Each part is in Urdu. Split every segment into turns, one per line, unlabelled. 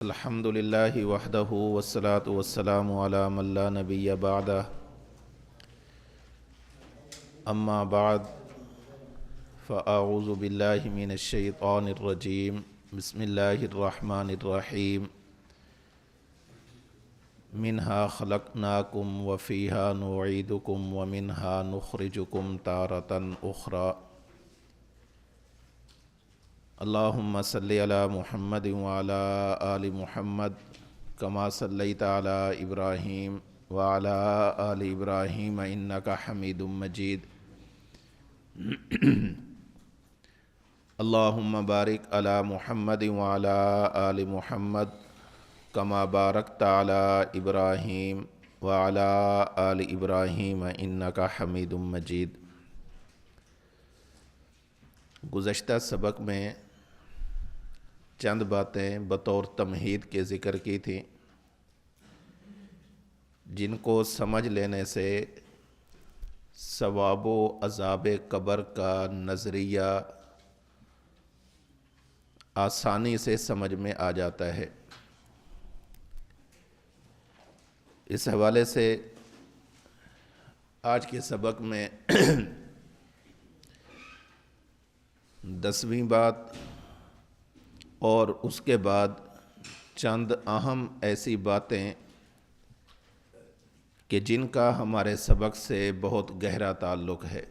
الحمد للہ وحدہ والصلاة والسلام علی من لا نبی بعدہ اما بعد فاعوذ باللہ من الشیطان الرجیم بسم اللہ الرحمن الرحیم منہا خلقناکم وفیہا نعیدکم ومنہا نخرجکم تارة اخری اللہم صلی علی محمد وعلی آل محمد کما صلیت علی ابراہیم وعلی آل ابراہیم انکا حمید مجید اللہم بارک علی محمد وعلی آل محمد کما بارکت علی ابراہیم وعلی آل ابراہیم انکا حمید مجید۔ گزشتہ سبق میں چند باتیں بطور تمہید کے ذکر کی تھیں جن کو سمجھ لینے سے ثواب و عذاب قبر کا نظریہ آسانی سے سمجھ میں آ جاتا ہے۔ اس حوالے سے آج کے سبق میں 10ویں بات اور اس کے بعد چند اہم ایسی باتیں کہ جن کا ہمارے سبق سے بہت گہرا تعلق ہے۔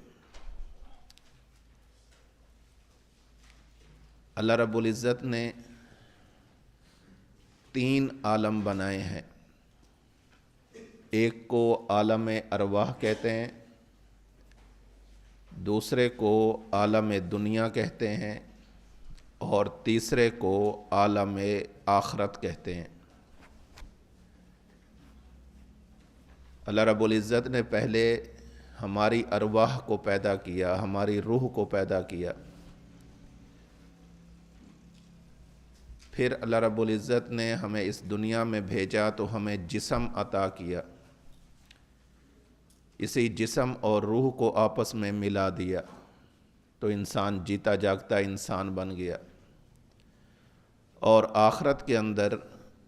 اللہ رب العزت نے 3 عالم بنائے ہیں۔ ایک کو عالم ارواح کہتے ہیں، دوسرے کو عالم دنیا کہتے ہیں اور تیسرے کو عالم آخرت کہتے ہیں۔ اللہ رب العزت نے پہلے ہماری ارواح کو پیدا کیا، ہماری روح کو پیدا کیا، پھر اللہ رب العزت نے ہمیں اس دنیا میں بھیجا تو ہمیں جسم عطا کیا، اسی جسم اور روح کو آپس میں ملا دیا تو انسان جیتا جاگتا انسان بن گیا۔ اور آخرت کے اندر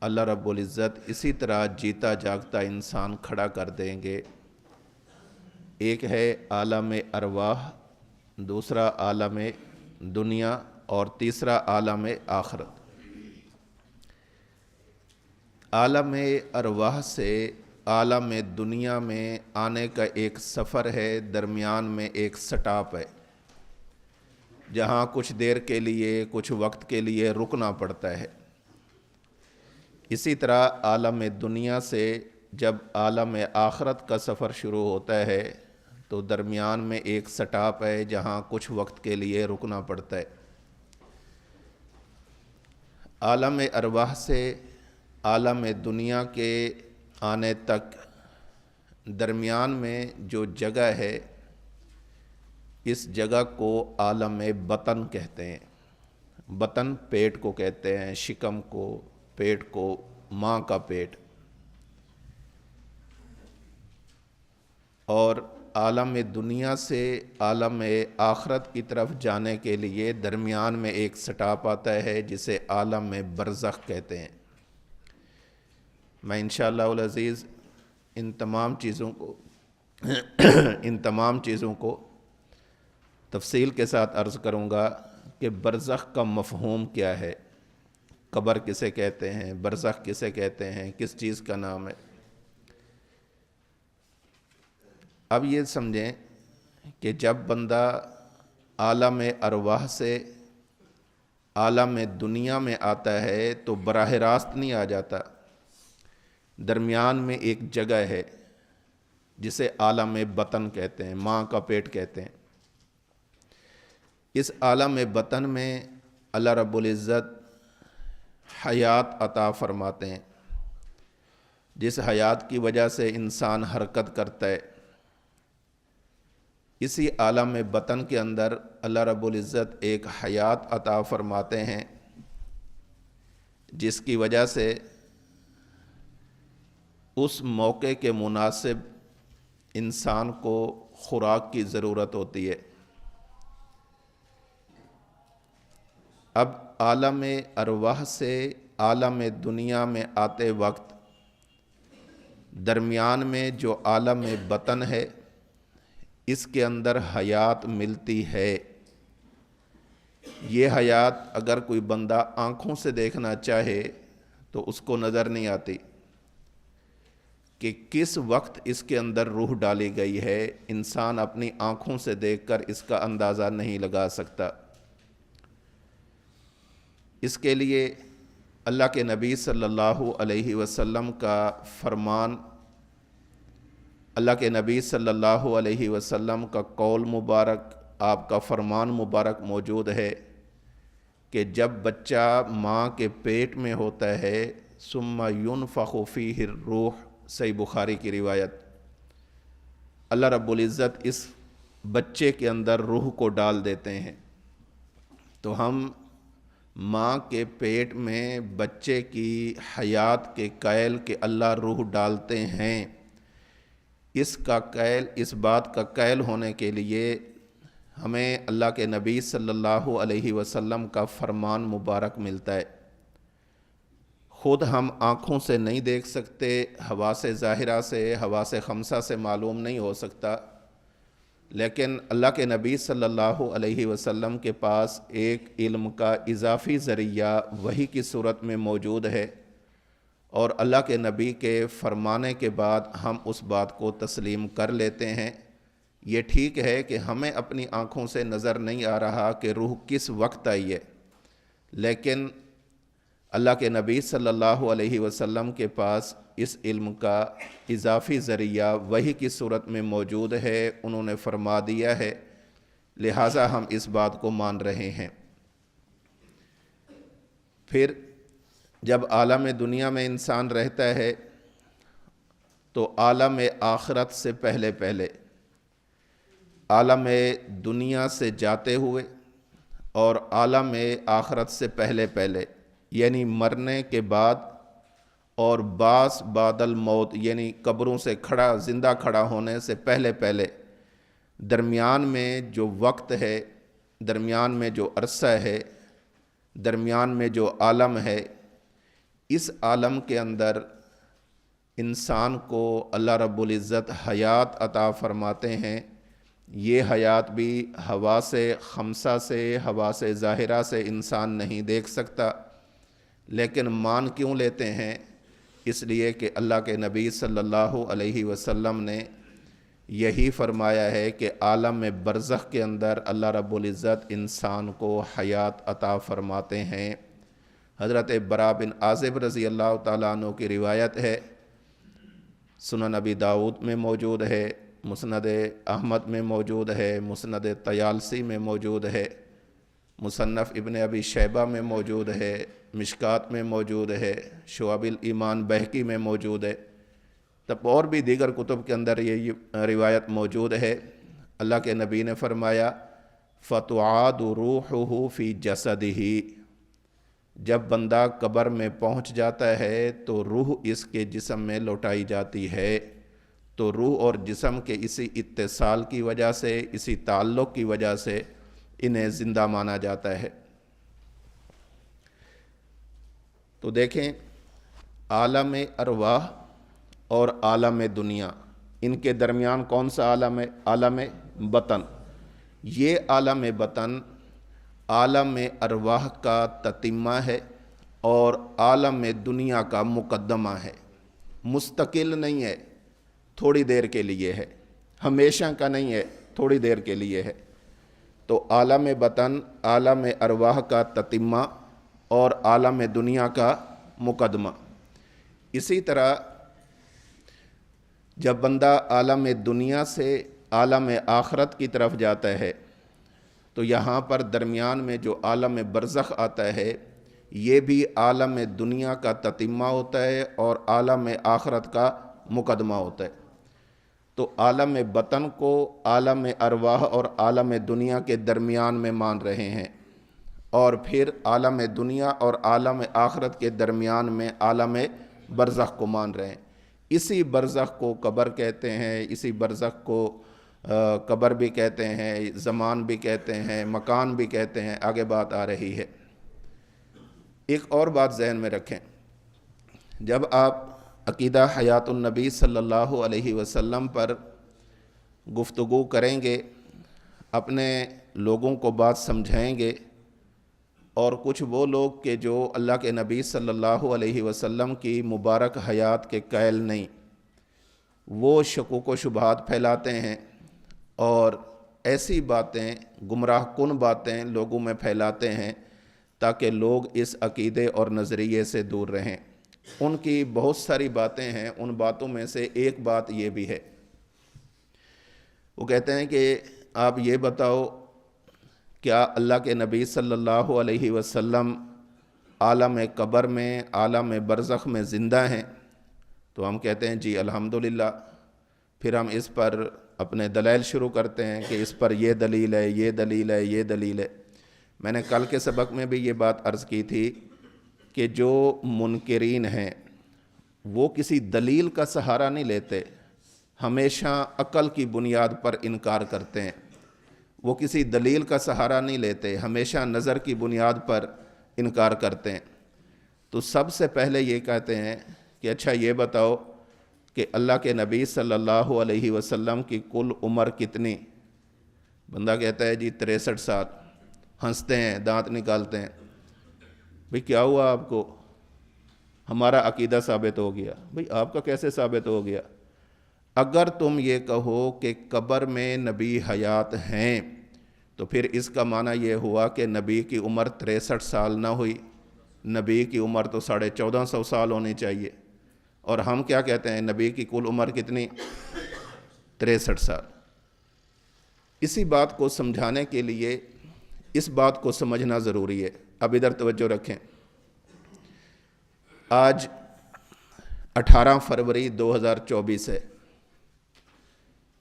اللہ رب العزت اسی طرح جیتا جاگتا انسان کھڑا کر دیں گے۔ ایک ہے عالم ارواح، دوسرا عالم دنیا اور تیسرا عالم آخرت۔ عالم ارواح سے عالم دنیا میں آنے کا ایک سفر ہے، درمیان میں ایک سٹاپ ہے جہاں کچھ دیر کے لیے، کچھ وقت کے لیے رکنا پڑتا ہے۔ اسی طرح عالم دنیا سے جب عالم آخرت کا سفر شروع ہوتا ہے تو درمیان میں ایک سٹاپ ہے جہاں کچھ وقت کے لیے رکنا پڑتا ہے۔ عالم ارواح سے عالم دنیا کے آنے تک درمیان میں جو جگہ ہے، اس جگہ کو عالم بطن کہتے ہیں۔ بطن پیٹ کو کہتے ہیں، شکم کو، پیٹ کو، ماں کا پیٹ۔ اور عالم دنیا سے عالم آخرت کی طرف جانے کے لیے درمیان میں ایک سٹاپ آتا ہے جسے عالم برزخ کہتے ہیں۔ میں انشاءاللہ العزیز ان تمام چیزوں کو تفصیل کے ساتھ عرض کروں گا کہ برزخ کا مفہوم کیا ہے، قبر کسے کہتے ہیں، برزخ کسے کہتے ہیں، کس چیز کا نام ہے۔ اب یہ سمجھیں کہ جب بندہ عالم ارواح سے عالم دنیا میں آتا ہے تو براہ راست نہیں آ جاتا، درمیان میں ایک جگہ ہے جسے عالم بطن کہتے ہیں، ماں کا پیٹ کہتے ہیں۔ اس عالم بطن میں اللہ رب العزت حیات عطا فرماتے ہیں، جس حیات کی وجہ سے انسان حرکت کرتا ہے۔ اسی عالم بطن کے اندر اللہ رب العزت ایک حیات عطا فرماتے ہیں جس کی وجہ سے اس موقع کے مناسب انسان کو خوراک کی ضرورت ہوتی ہے۔ اب عالم ارواح سے عالم دنیا میں آتے وقت درمیان میں جو عالم بطن ہے اس کے اندر حیات ملتی ہے۔ یہ حیات اگر کوئی بندہ آنکھوں سے دیکھنا چاہے تو اس کو نظر نہیں آتی کہ کس وقت اس کے اندر روح ڈالی گئی ہے، انسان اپنی آنکھوں سے دیکھ کر اس کا اندازہ نہیں لگا سکتا۔ اس کے لیے اللہ کے نبی صلی اللہ علیہ وسلم کا فرمان، اللہ کے نبی صلی اللہ علیہ وسلم کا قول مبارک، آپ کا فرمان مبارک موجود ہے کہ جب بچہ ماں کے پیٹ میں ہوتا ہے ثم ينفخ فیہ الروح، صحیح بخاری کی روایت، اللہ رب العزت اس بچے کے اندر روح کو ڈال دیتے ہیں۔ تو ہم ماں کے پیٹ میں بچے کی حیات کے قائل کہ اللہ روح ڈالتے ہیں، اس کا قائل، اس بات کا قائل ہونے کے لیے ہمیں اللہ کے نبی صلی اللہ علیہ وسلم کا فرمان مبارک ملتا ہے۔ خود ہم آنکھوں سے نہیں دیکھ سکتے، حواس ظاہرہ سے، حواس خمسہ سے معلوم نہیں ہو سکتا، لیکن اللہ کے نبی صلی اللہ علیہ وسلم کے پاس ایک علم کا اضافی ذریعہ وحی کی صورت میں موجود ہے، اور اللہ کے نبی کے فرمانے کے بعد ہم اس بات کو تسلیم کر لیتے ہیں۔ یہ ٹھیک ہے کہ ہمیں اپنی آنکھوں سے نظر نہیں آ رہا کہ روح کس وقت آئی ہے، لیکن اللہ کے نبی صلی اللہ علیہ وسلم کے پاس اس علم کا اضافی ذریعہ وحی کی صورت میں موجود ہے، انہوں نے فرما دیا ہے، لہٰذا ہم اس بات کو مان رہے ہیں۔ پھر جب عالم دنیا میں انسان رہتا ہے تو عالم آخرت سے پہلے عالم دنیا سے جاتے ہوئے اور عالم آخرت سے پہلے یعنی مرنے کے بعد اور بعث بعد الموت یعنی قبروں سے زندہ کھڑا ہونے سے پہلے درمیان میں جو وقت ہے، درمیان میں جو عرصہ ہے، درمیان میں جو عالم ہے، اس عالم کے اندر انسان کو اللہ رب العزت حیات عطا فرماتے ہیں۔ یہ حیات بھی حواس خمسہ سے، حواس ظاہرہ سے انسان نہیں دیکھ سکتا، لیکن مان کیوں لیتے ہیں؟ اس لیے کہ اللہ کے نبی صلی اللہ علیہ وسلم نے یہی فرمایا ہے کہ عالم برزخ کے اندر اللہ رب العزت انسان کو حیات عطا فرماتے ہیں۔ حضرت براء بن عازب رضی اللہ تعالیٰ عنہ کی روایت ہے، سنن ابی داؤد میں موجود ہے، مسند احمد میں موجود ہے، مسند طیالسی میں موجود ہے، مصنف ابن ابی شیبہ میں موجود ہے، مشکات میں موجود ہے، شعب الایمان بہقی میں موجود ہے، تب اور بھی دیگر کتب کے اندر یہ روایت موجود ہے۔ اللہ کے نبی نے فرمایا فَتُعَادُ رُوحُهُ فِي جَسَدِهِ، جب بندہ قبر میں پہنچ جاتا ہے تو روح اس کے جسم میں لوٹائی جاتی ہے، تو روح اور جسم کے اسی اتصال کی وجہ سے، اسی تعلق کی وجہ سے انہیں زندہ مانا جاتا ہے۔ تو دیکھیں، عالم ارواح اور عالم دنیا، ان کے درمیان کون سا عالم ہے؟ عالم بطن۔ یہ عالم بطن عالم ارواح کا تتمہ ہے اور عالم دنیا کا مقدمہ ہے، مستقل نہیں ہے، تھوڑی دیر کے لیے ہے، ہمیشہ کا نہیں ہے، تھوڑی دیر کے لیے ہے۔ تو عالم بطن عالم ارواح کا تتمہ اور عالم دنیا کا مقدمہ۔ اسی طرح جب بندہ عالم دنیا سے عالم آخرت کی طرف جاتا ہے تو یہاں پر درمیان میں جو عالم برزخ آتا ہے یہ بھی عالم دنیا کا تتمہ ہوتا ہے اور عالم آخرت کا مقدمہ ہوتا ہے۔ تو عالم بطن کو عالم ارواح اور عالم دنیا کے درمیان میں مان رہے ہیں، اور پھر عالم دنیا اور عالم آخرت کے درمیان میں عالم برزخ کو مان رہے ہیں۔ اسی برزخ کو قبر کہتے ہیں، اسی برزخ کو قبر بھی کہتے ہیں، زمان بھی کہتے ہیں، مکان بھی کہتے ہیں، آگے بات آ رہی ہے۔ ایک اور بات ذہن میں رکھیں، جب آپ عقیدہ حیات النبی صلی اللہ علیہ وسلم پر گفتگو کریں گے، اپنے لوگوں کو بات سمجھائیں گے، اور کچھ وہ لوگ کہ جو اللہ کے نبی صلی اللہ علیہ وسلم کی مبارک حیات کے قائل نہیں، وہ شکوک و شبہات پھیلاتے ہیں اور ایسی باتیں، گمراہ کن باتیں لوگوں میں پھیلاتے ہیں تاکہ لوگ اس عقیدے اور نظریے سے دور رہیں۔ ان کی بہت ساری باتیں ہیں، ان باتوں میں سے ایک بات یہ بھی ہے، وہ کہتے ہیں کہ آپ یہ بتاؤ کیا اللہ کے نبی صلی اللہ علیہ وسلم عالم قبر میں، عالم برزخ میں زندہ ہیں؟ تو ہم کہتے ہیں جی الحمدللہ۔ پھر ہم اس پر اپنے دلائل شروع کرتے ہیں کہ اس پر یہ دلیل ہے، یہ دلیل ہے، یہ دلیل ہے۔ میں نے کل کے سبق میں بھی یہ بات عرض کی تھی کہ جو منکرین ہیں وہ کسی دلیل کا سہارا نہیں لیتے، ہمیشہ عقل کی بنیاد پر انکار کرتے ہیں۔ وہ کسی دلیل کا سہارا نہیں لیتے، ہمیشہ نظر کی بنیاد پر انکار کرتے ہیں۔ تو سب سے پہلے یہ کہتے ہیں کہ اچھا یہ بتاؤ کہ اللہ کے نبی صلی اللہ علیہ وسلم کی کل عمر کتنی؟ بندہ کہتا ہے جی 63 سال، ہنستے ہیں، دانت نکالتے ہیں۔ بھئی کیا ہوا آپ کو؟ ہمارا عقیدہ ثابت ہو گیا۔ بھئی آپ کا کیسے ثابت ہو گیا؟ اگر تم یہ کہو کہ قبر میں نبی حیات ہیں تو پھر اس کا معنی یہ ہوا کہ نبی کی عمر 63 سال نہ ہوئی، نبی کی عمر تو 1450 سال ہونی چاہیے۔ اور ہم کیا کہتے ہیں؟ نبی کی کل عمر کتنی؟ 63 سال۔ اسی بات کو سمجھانے کے لیے اس بات کو سمجھنا ضروری ہے۔ اب ادھر توجہ رکھیں، آج 18 فروری 2024 ہے۔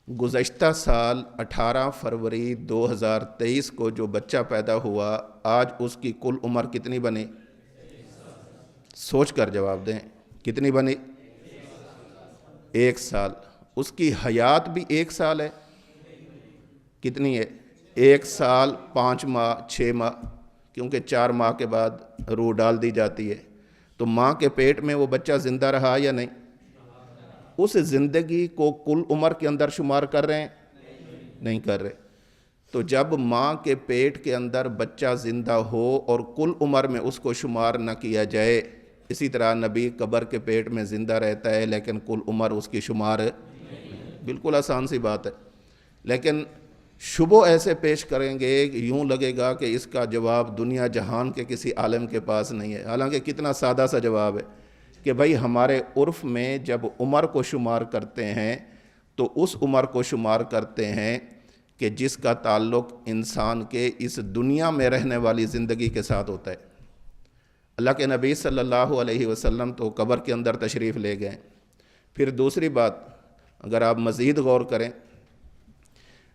گزشتہ سال 18 فروری 2023 کو جو بچہ پیدا ہوا، آج اس کی کل عمر کتنی بنی؟ سوچ کر جواب دیں، کتنی بنی؟ 1 سال۔ اس کی حیات بھی 1 سال ہے۔ کتنی ہے؟ 1 سال 5 ماہ 6 ماہ، کیونکہ 4 ماہ کے بعد روح ڈال دی جاتی ہے۔ تو ماں کے پیٹ میں وہ بچہ زندہ رہا یا نہیں؟ اس زندگی کو کل عمر کے اندر شمار کر رہے ہیں؟ نہیں کر رہے۔ تو جب ماں کے پیٹ کے اندر بچہ زندہ ہو اور کل عمر میں اس کو شمار نہ کیا جائے، اسی طرح نبی قبر کے پیٹ میں زندہ رہتا ہے لیکن کل عمر اس کی شمار، بالکل آسان سی بات ہے۔ لیکن شبہ ایسے پیش کریں گے کہ یوں لگے گا کہ اس کا جواب دنیا جہان کے کسی عالم کے پاس نہیں ہے، حالانکہ کتنا سادہ سا جواب ہے کہ بھائی ہمارے عرف میں جب عمر کو شمار کرتے ہیں تو اس عمر کو شمار کرتے ہیں کہ جس کا تعلق انسان کے اس دنیا میں رہنے والی زندگی کے ساتھ ہوتا ہے۔ اللہ کے نبی صلی اللہ علیہ وسلم تو قبر کے اندر تشریف لے گئے۔ پھر دوسری بات اگر آپ مزید غور کریں،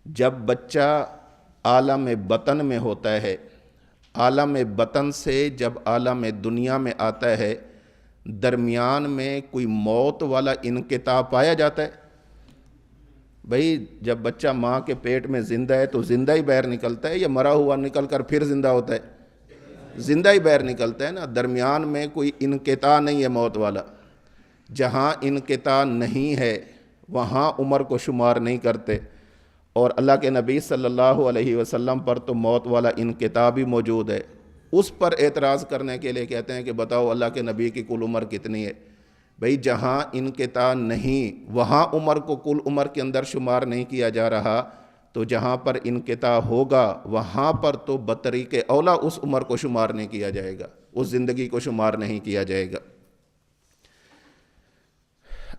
جب بچہ عالم بطن میں ہوتا ہے، عالم بطن سے جب عالم دنیا میں آتا ہے، درمیان میں کوئی موت والا انقطاع پایا جاتا ہے؟ بھئی جب بچہ ماں کے پیٹ میں زندہ ہے تو زندہ ہی باہر نکلتا ہے یا مرا ہوا نکل کر پھر زندہ ہوتا ہے؟ زندہ ہی باہر نکلتا ہے نا، درمیان میں کوئی انقطاع نہیں ہے موت والا۔ جہاں انقطاع نہیں ہے وہاں عمر کو شمار نہیں کرتے، اور اللہ کے نبی صلی اللہ علیہ وسلم پر تو موت والا انقطاع بھی موجود ہے۔ اس پر اعتراض کرنے کے لیے کہتے ہیں کہ بتاؤ اللہ کے نبی کی کل عمر کتنی ہے؟ بھئی جہاں انقطاع نہیں وہاں عمر کو کل عمر کے اندر شمار نہیں کیا جا رہا، تو جہاں پر انقطاع ہوگا وہاں پر تو بطریق اولا اس عمر کو شمار نہیں کیا جائے گا، اس زندگی کو شمار نہیں کیا جائے گا۔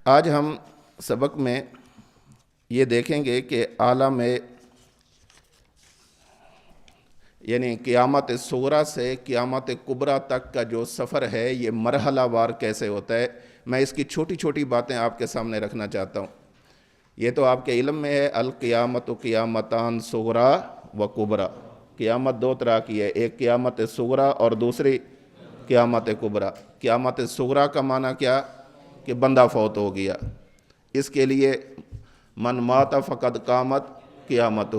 آج ہم سبق میں یہ دیکھیں گے کہ عالم یعنی قیامت صغریٰ سے قیامت کبریٰ تک کا جو سفر ہے یہ مرحلہ وار کیسے ہوتا ہے۔ میں اس کی چھوٹی چھوٹی باتیں آپ کے سامنے رکھنا چاہتا ہوں۔ یہ تو آپ کے علم میں ہے، القیامت قیامتان صغریٰ و کبریٰ۔ قیامت 2 طرح کی ہے، ایک قیامت صغریٰ اور دوسری قیامت کبریٰ۔ قیامت صغریٰ کا معنی کیا؟ کہ بندہ فوت ہو گیا، اس کے لیے من مات فقد قامت قیامتہ۔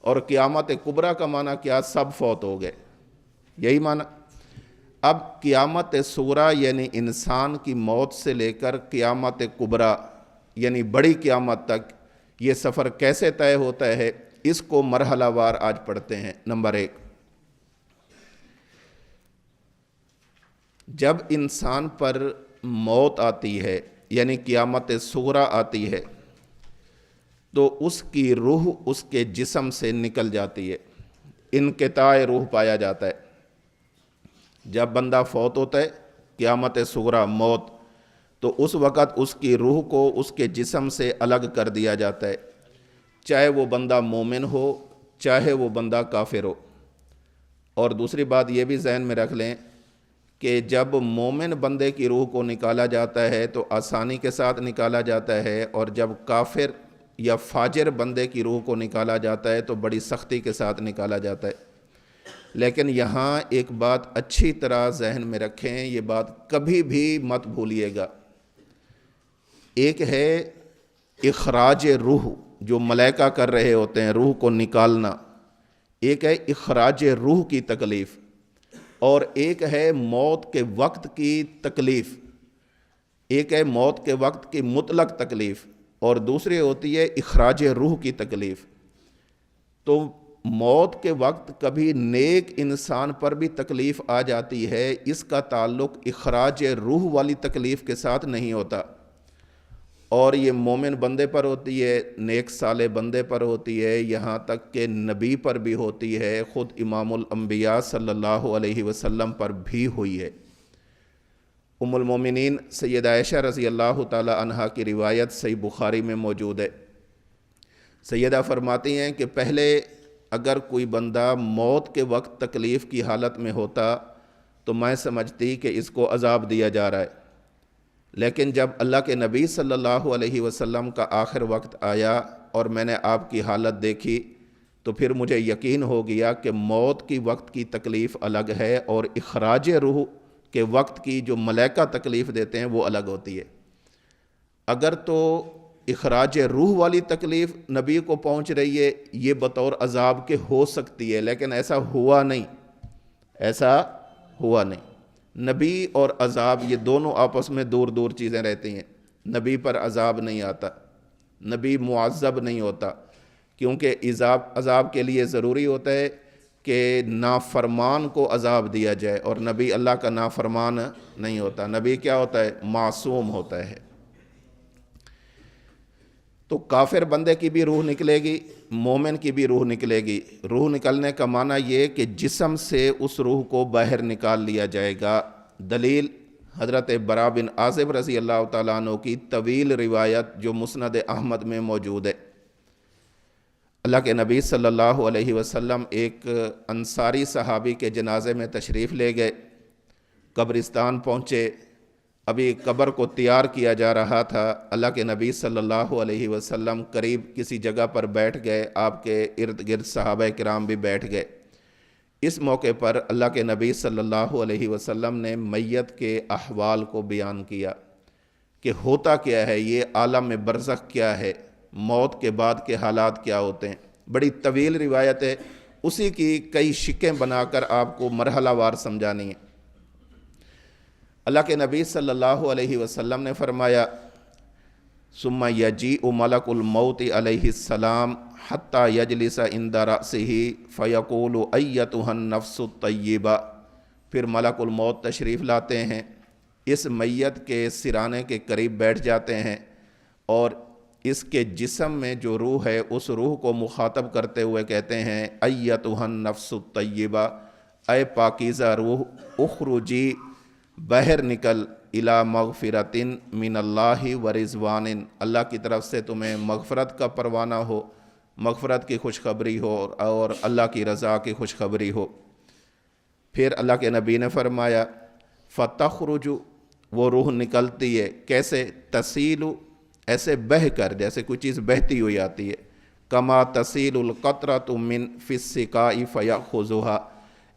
اور قیامت کبریٰ کا معنی کیا؟ سب فوت ہو گئے، یہی معنی۔ اب قیامت صغریٰ یعنی انسان کی موت سے لے کر قیامت کبریٰ یعنی بڑی قیامت تک یہ سفر کیسے طے ہوتا ہے، اس کو مرحلہ وار آج پڑھتے ہیں۔ نمبر 1، جب انسان پر موت آتی ہے یعنی قیامت صغریٰ آتی ہے تو اس کی روح اس کے جسم سے نکل جاتی ہے، انقطاع روح پایا جاتا ہے۔ جب بندہ فوت ہوتا ہے قیامت صغریٰ موت، تو اس وقت اس کی روح کو اس کے جسم سے الگ کر دیا جاتا ہے، چاہے وہ بندہ مومن ہو چاہے وہ بندہ کافر ہو۔ اور دوسری بات یہ بھی ذہن میں رکھ لیں کہ جب مومن بندے کی روح کو نکالا جاتا ہے تو آسانی کے ساتھ نکالا جاتا ہے، اور جب کافر یا فاجر بندے کی روح کو نکالا جاتا ہے تو بڑی سختی کے ساتھ نکالا جاتا ہے۔ لیکن یہاں ایک بات اچھی طرح ذہن میں رکھیں، یہ بات کبھی بھی مت بھولیے گا، ایک ہے اخراج روح جو ملائکہ کر رہے ہوتے ہیں، روح کو نکالنا، ایک ہے اخراج روح کی تکلیف، اور ایک ہے موت کے وقت کی تکلیف، ایک ہے موت کے وقت کی مطلق تکلیف، اور دوسری ہوتی ہے اخراج روح کی تکلیف۔ تو موت کے وقت کبھی نیک انسان پر بھی تکلیف آ جاتی ہے، اس کا تعلق اخراج روح والی تکلیف کے ساتھ نہیں ہوتا، اور یہ مومن بندے پر ہوتی ہے، نیک صالح بندے پر ہوتی ہے، یہاں تک کہ نبی پر بھی ہوتی ہے، خود امام الانبیاء صلی اللہ علیہ وسلم پر بھی ہوئی ہے۔ ام المومنین سیدہ عائشہ رضی اللہ تعالی عنہا کی روایت صحیح بخاری میں موجود ہے۔ سیدہ فرماتی ہیں کہ پہلے اگر کوئی بندہ موت کے وقت تکلیف کی حالت میں ہوتا تو میں سمجھتی کہ اس کو عذاب دیا جا رہا ہے، لیکن جب اللہ کے نبی صلی اللہ علیہ وسلم کا آخر وقت آیا اور میں نے آپ کی حالت دیکھی تو پھر مجھے یقین ہو گیا کہ موت کی وقت کی تکلیف الگ ہے اور اخراج روح کے وقت کی جو ملائکہ تکلیف دیتے ہیں وہ الگ ہوتی ہے۔ اگر تو اخراج روح والی تکلیف نبی کو پہنچ رہی ہے، یہ بطور عذاب کے ہو سکتی ہے، لیکن ایسا ہوا نہیں، ایسا ہوا نہیں۔ نبی اور عذاب یہ دونوں آپس میں دور دور چیزیں رہتی ہیں، نبی پر عذاب نہیں آتا، نبی معذب نہیں ہوتا، کیونکہ عذاب کے لیے ضروری ہوتا ہے کہ نافرمان کو عذاب دیا جائے، اور نبی اللہ کا نافرمان نہیں ہوتا، نبی کیا ہوتا ہے؟ معصوم ہوتا ہے۔ تو کافر بندے کی بھی روح نکلے گی، مومن کی بھی روح نکلے گی۔ روح نکلنے کا معنی یہ کہ جسم سے اس روح کو باہر نکال لیا جائے گا۔ دلیل حضرت براء بن عازب رضی اللہ تعالیٰ عنہ کی طویل روایت جو مسند احمد میں موجود ہے۔ اللہ کے نبی صلی اللہ علیہ وسلم ایک انصاری صحابی کے جنازے میں تشریف لے گئے، قبرستان پہنچے، ابھی قبر کو تیار کیا جا رہا تھا، اللہ کے نبی صلی اللہ علیہ وسلم قریب کسی جگہ پر بیٹھ گئے، آپ کے ارد گرد صحابہ کرام بھی بیٹھ گئے۔ اس موقع پر اللہ کے نبی صلی اللہ علیہ وسلم نے میت کے احوال کو بیان کیا کہ ہوتا کیا ہے، یہ عالم برزخ کیا ہے، موت کے بعد کے حالات کیا ہوتے ہیں۔ بڑی طویل روایت ہے، اسی کی کئی شکیں بنا کر آپ کو مرحلہ وار سمجھانی ہے۔ اللہ کے نبی صلی اللہ علیہ وسلم نے فرمایا ثم یجیء ملک الموت علیہ السلام حتی یجلس عند رأسہ فیقول ایتھا النفس الطیبہ، پھر ملک الموت تشریف لاتے ہیں، اس میت کے سرانے کے قریب بیٹھ جاتے ہیں، اور اس کے جسم میں جو روح ہے اس روح کو مخاطب کرتے ہوئے کہتے ہیں ایتھا النفس الطیبہ، اے پاکیزہ روح، اخرجی، باہر نکل، الی مغفرۃ من اللہ و رضوان، اللہ کی طرف سے تمہیں مغفرت کا پروانہ ہو، مغفرت کی خوشخبری ہو اور اللہ کی رضا کی خوشخبری ہو۔ پھر اللہ کے نبی نے فرمایا فتخرج، وہ روح نکلتی ہے، کیسے؟ تسیل، ایسے بہہ کر، جیسے کوئی چیز بہتی ہوئی آتی ہے، کما تسیل القطرۃ من فی السقاء فیأخذھا،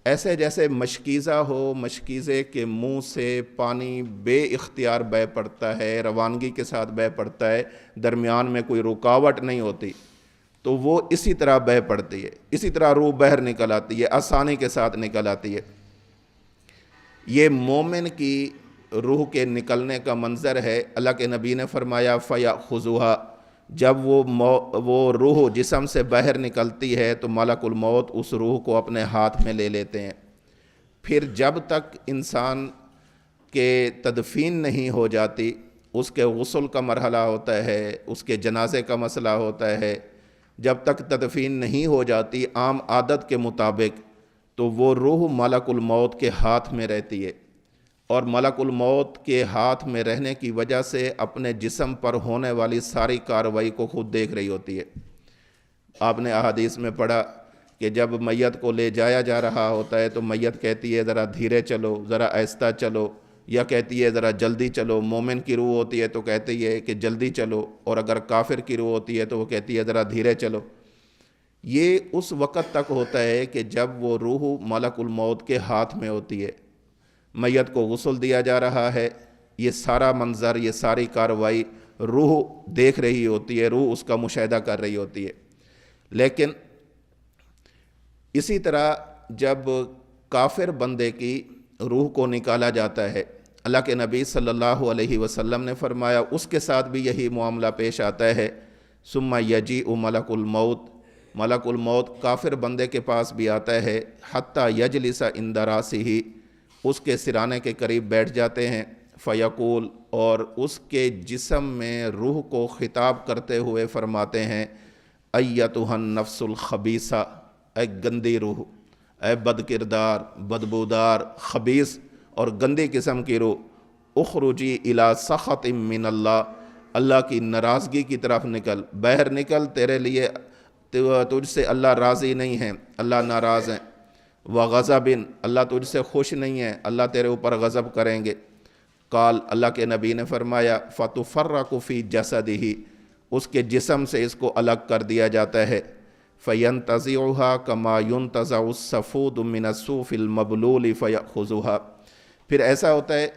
ایسے جیسے مشکیزہ ہو، مشکیزے کے منہ سے پانی بے اختیار بہہ پڑتا ہے، روانگی کے ساتھ بہہ پڑتا ہے، درمیان میں کوئی رکاوٹ نہیں ہوتی، تو وہ اسی طرح بہہ پڑتی ہے، اسی طرح روح باہر نکل آتی ہے، آسانی کے ساتھ نکل آتی ہے۔ یہ مومن کی روح کے نکلنے کا منظر ہے۔ اللہ کے نبی نے فرمایا فَيَأْخُذُهَا، جب وہ روح جسم سے باہر نکلتی ہے تو ملک الموت اس روح کو اپنے ہاتھ میں لے لیتے ہیں۔ پھر جب تک انسان کے تدفین نہیں ہو جاتی، اس کے غسل کا مرحلہ ہوتا ہے، اس کے جنازے کا مسئلہ ہوتا ہے، جب تک تدفین نہیں ہو جاتی عام عادت کے مطابق تو وہ روح ملک الموت کے ہاتھ میں رہتی ہے، اور ملک الموت کے ہاتھ میں رہنے کی وجہ سے اپنے جسم پر ہونے والی ساری کارروائی کو خود دیکھ رہی ہوتی ہے۔ آپ نے احادیث میں پڑھا کہ جب میت کو لے جایا جا رہا ہوتا ہے تو میت کہتی ہے ذرا دھیرے چلو، ذرا آہستہ چلو، یا کہتی ہے ذرا جلدی چلو۔ مومن کی روح ہوتی ہے تو کہتی ہے کہ جلدی چلو، اور اگر کافر کی روح ہوتی ہے تو وہ کہتی ہے ذرا دھیرے چلو۔ یہ اس وقت تک ہوتا ہے کہ جب وہ روح ملک الموت کے ہاتھ میں ہوتی ہے، میت کو غسل دیا جا رہا ہے، یہ سارا منظر، یہ ساری کارروائی روح دیکھ رہی ہوتی ہے، روح اس کا مشاہدہ کر رہی ہوتی ہے۔ لیکن اسی طرح جب کافر بندے کی روح کو نکالا جاتا ہے، اللہ کے نبی صلی اللہ علیہ وسلم نے فرمایا اس کے ساتھ بھی یہی معاملہ پیش آتا ہے۔ ثم یجیء ملک الموت، ملک الموت کافر بندے کے پاس بھی آتا ہے، حتی یجلس عند راسہ، اس کے سرانے کے قریب بیٹھ جاتے ہیں، فیقول، اور اس کے جسم میں روح کو خطاب کرتے ہوئے فرماتے ہیں، ایتھا النفس الخبیثہ، اے گندی روح، اے بد کردار، بدبودار، خبیث اور گندی قسم کی روح، اخرجی الی سخط من اللہ، اللہ کی ناراضگی کی طرف نکل، باہر نکل، تیرے لیے تجھ سے اللہ راضی نہیں ہے، اللہ ناراض ہیں، وغضب، اللہ تجھ سے خوش نہیں ہے، اللہ تیرے اوپر غضب کریں گے۔ قال، اللہ کے نبی نے فرمایا، فتفرق فی جسدہ، اس کے جسم سے اس کو الگ کر دیا جاتا ہے، فینتزعها کما ينتزع السفود من الصوف المبلول فیأخذها، پھر ایسا ہوتا ہے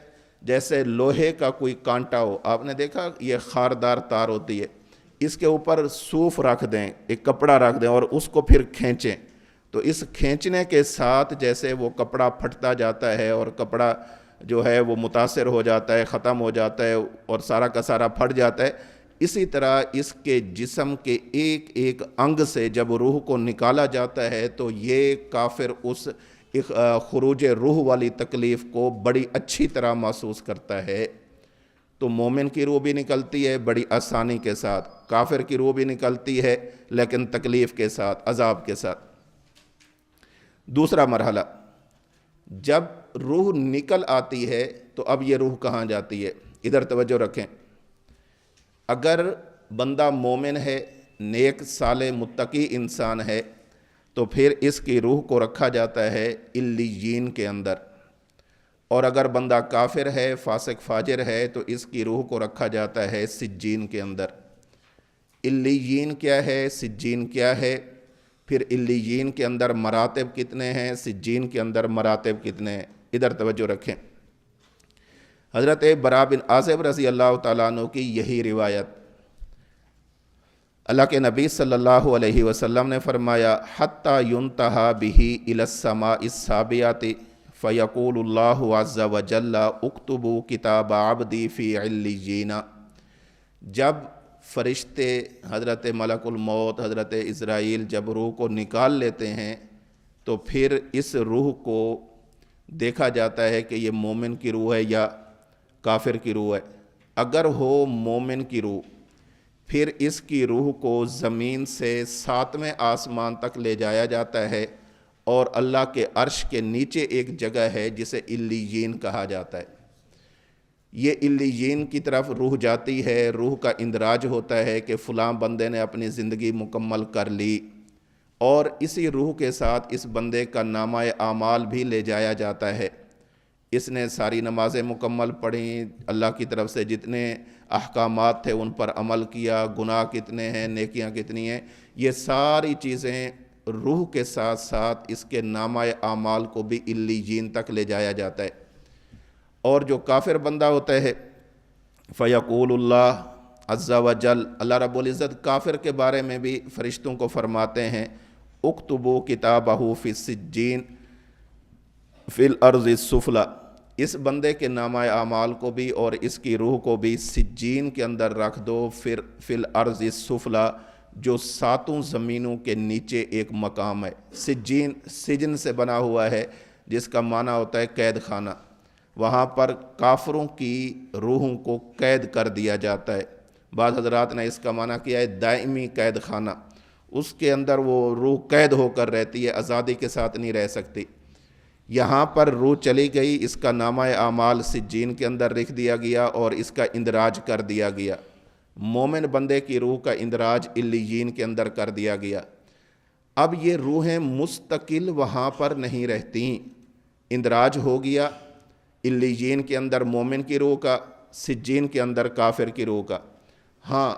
جیسے لوہے کا کوئی کانٹا ہو، آپ نے دیکھا یہ خاردار تار ہوتی ہے، اس کے اوپر صوف رکھ دیں، ایک کپڑا رکھ دیں اور اس کو پھر کھینچیں، تو اس کھینچنے کے ساتھ جیسے وہ کپڑا پھٹتا جاتا ہے اور کپڑا جو ہے وہ متاثر ہو جاتا ہے، ختم ہو جاتا ہے اور سارا کا سارا پھٹ جاتا ہے، اسی طرح اس کے جسم کے ایک ایک انگ سے جب روح کو نکالا جاتا ہے تو یہ کافر اس خروج روح والی تکلیف کو بڑی اچھی طرح محسوس کرتا ہے۔ تو مومن کی روح بھی نکلتی ہے بڑی آسانی کے ساتھ، کافر کی روح بھی نکلتی ہے لیکن تکلیف کے ساتھ، عذاب کے ساتھ۔ دوسرا مرحلہ، جب روح نکل آتی ہے تو اب یہ روح کہاں جاتی ہے؟ ادھر توجہ رکھیں۔ اگر بندہ مومن ہے، نیک صالح متقی انسان ہے، تو پھر اس کی روح کو رکھا جاتا ہے علیین کے اندر، اور اگر بندہ کافر ہے، فاسق فاجر ہے، تو اس کی روح کو رکھا جاتا ہے سجین کے اندر۔ علیین کیا ہے، سجین کیا ہے، پھر علیین کے اندر مراتب کتنے ہیں، سجین کے اندر مراتب کتنے ہیں، ادھر توجہ رکھیں۔ حضرت براء بن عازب رضی اللہ تعالیٰ عنہ کی یہی روایت، اللہ کے نبی صلی اللہ علیہ وسلم نے فرمایا، حتی ینتہا بہ الی السماء السابعۃ فیقول اللہ عز وجل اکتبوا کتاب عبدی فی علیین، جب فرشتے حضرت ملک الموت، حضرت اسرائیل جب روح کو نکال لیتے ہیں تو پھر اس روح کو دیکھا جاتا ہے کہ یہ مومن کی روح ہے یا کافر کی روح ہے۔ اگر ہو مومن کی روح، پھر اس کی روح کو زمین سے 7ویں آسمان تک لے جایا جاتا ہے، اور اللہ کے عرش کے نیچے ایک جگہ ہے جسے علیین کہا جاتا ہے۔ یہ علیین کی طرف روح جاتی ہے، روح کا اندراج ہوتا ہے کہ فلاں بندے نے اپنی زندگی مکمل کر لی، اور اسی روح کے ساتھ اس بندے کا نامہ اعمال بھی لے جایا جاتا ہے۔ اس نے ساری نمازیں مکمل پڑھیں، اللہ کی طرف سے جتنے احکامات تھے ان پر عمل کیا، گناہ کتنے ہیں، نیکیاں کتنی ہیں، یہ ساری چیزیں روح کے ساتھ ساتھ اس کے نامہ اعمال کو بھی علیین تک لے جایا جاتا ہے۔ اور جو کافر بندہ ہوتا ہے، فیقول اللہ عز وجل، اللہ رب العزت کافر کے بارے میں بھی فرشتوں کو فرماتے ہیں، اکتبوا کتابہ فی السجین فی الارض السفلی، اس بندے کے نامہ اعمال کو بھی اور اس کی روح کو بھی سجین کے اندر رکھ دو، پھر فی الارض السفلی، جو 7 زمینوں کے نیچے ایک مقام ہے۔ سجین سجن سے بنا ہوا ہے، جس کا معنی ہوتا ہے قید خانہ۔ وہاں پر کافروں کی روحوں کو قید کر دیا جاتا ہے۔ بعض حضرات نے اس کا معنی کیا ہے دائمی قید خانہ، اس کے اندر وہ روح قید ہو کر رہتی ہے، آزادی کے ساتھ نہیں رہ سکتی۔ یہاں پر روح چلی گئی، اس کا نامہ اعمال سجین کے اندر لکھ دیا گیا اور اس کا اندراج کر دیا گیا۔ مومن بندے کی روح کا اندراج علیین کے اندر کر دیا گیا۔ اب یہ روحیں مستقل وہاں پر نہیں رہتی، اندراج ہو گیا علیین کے اندر مومن کی روح کا، سجین کے اندر کافر کی روح کا۔ ہاں،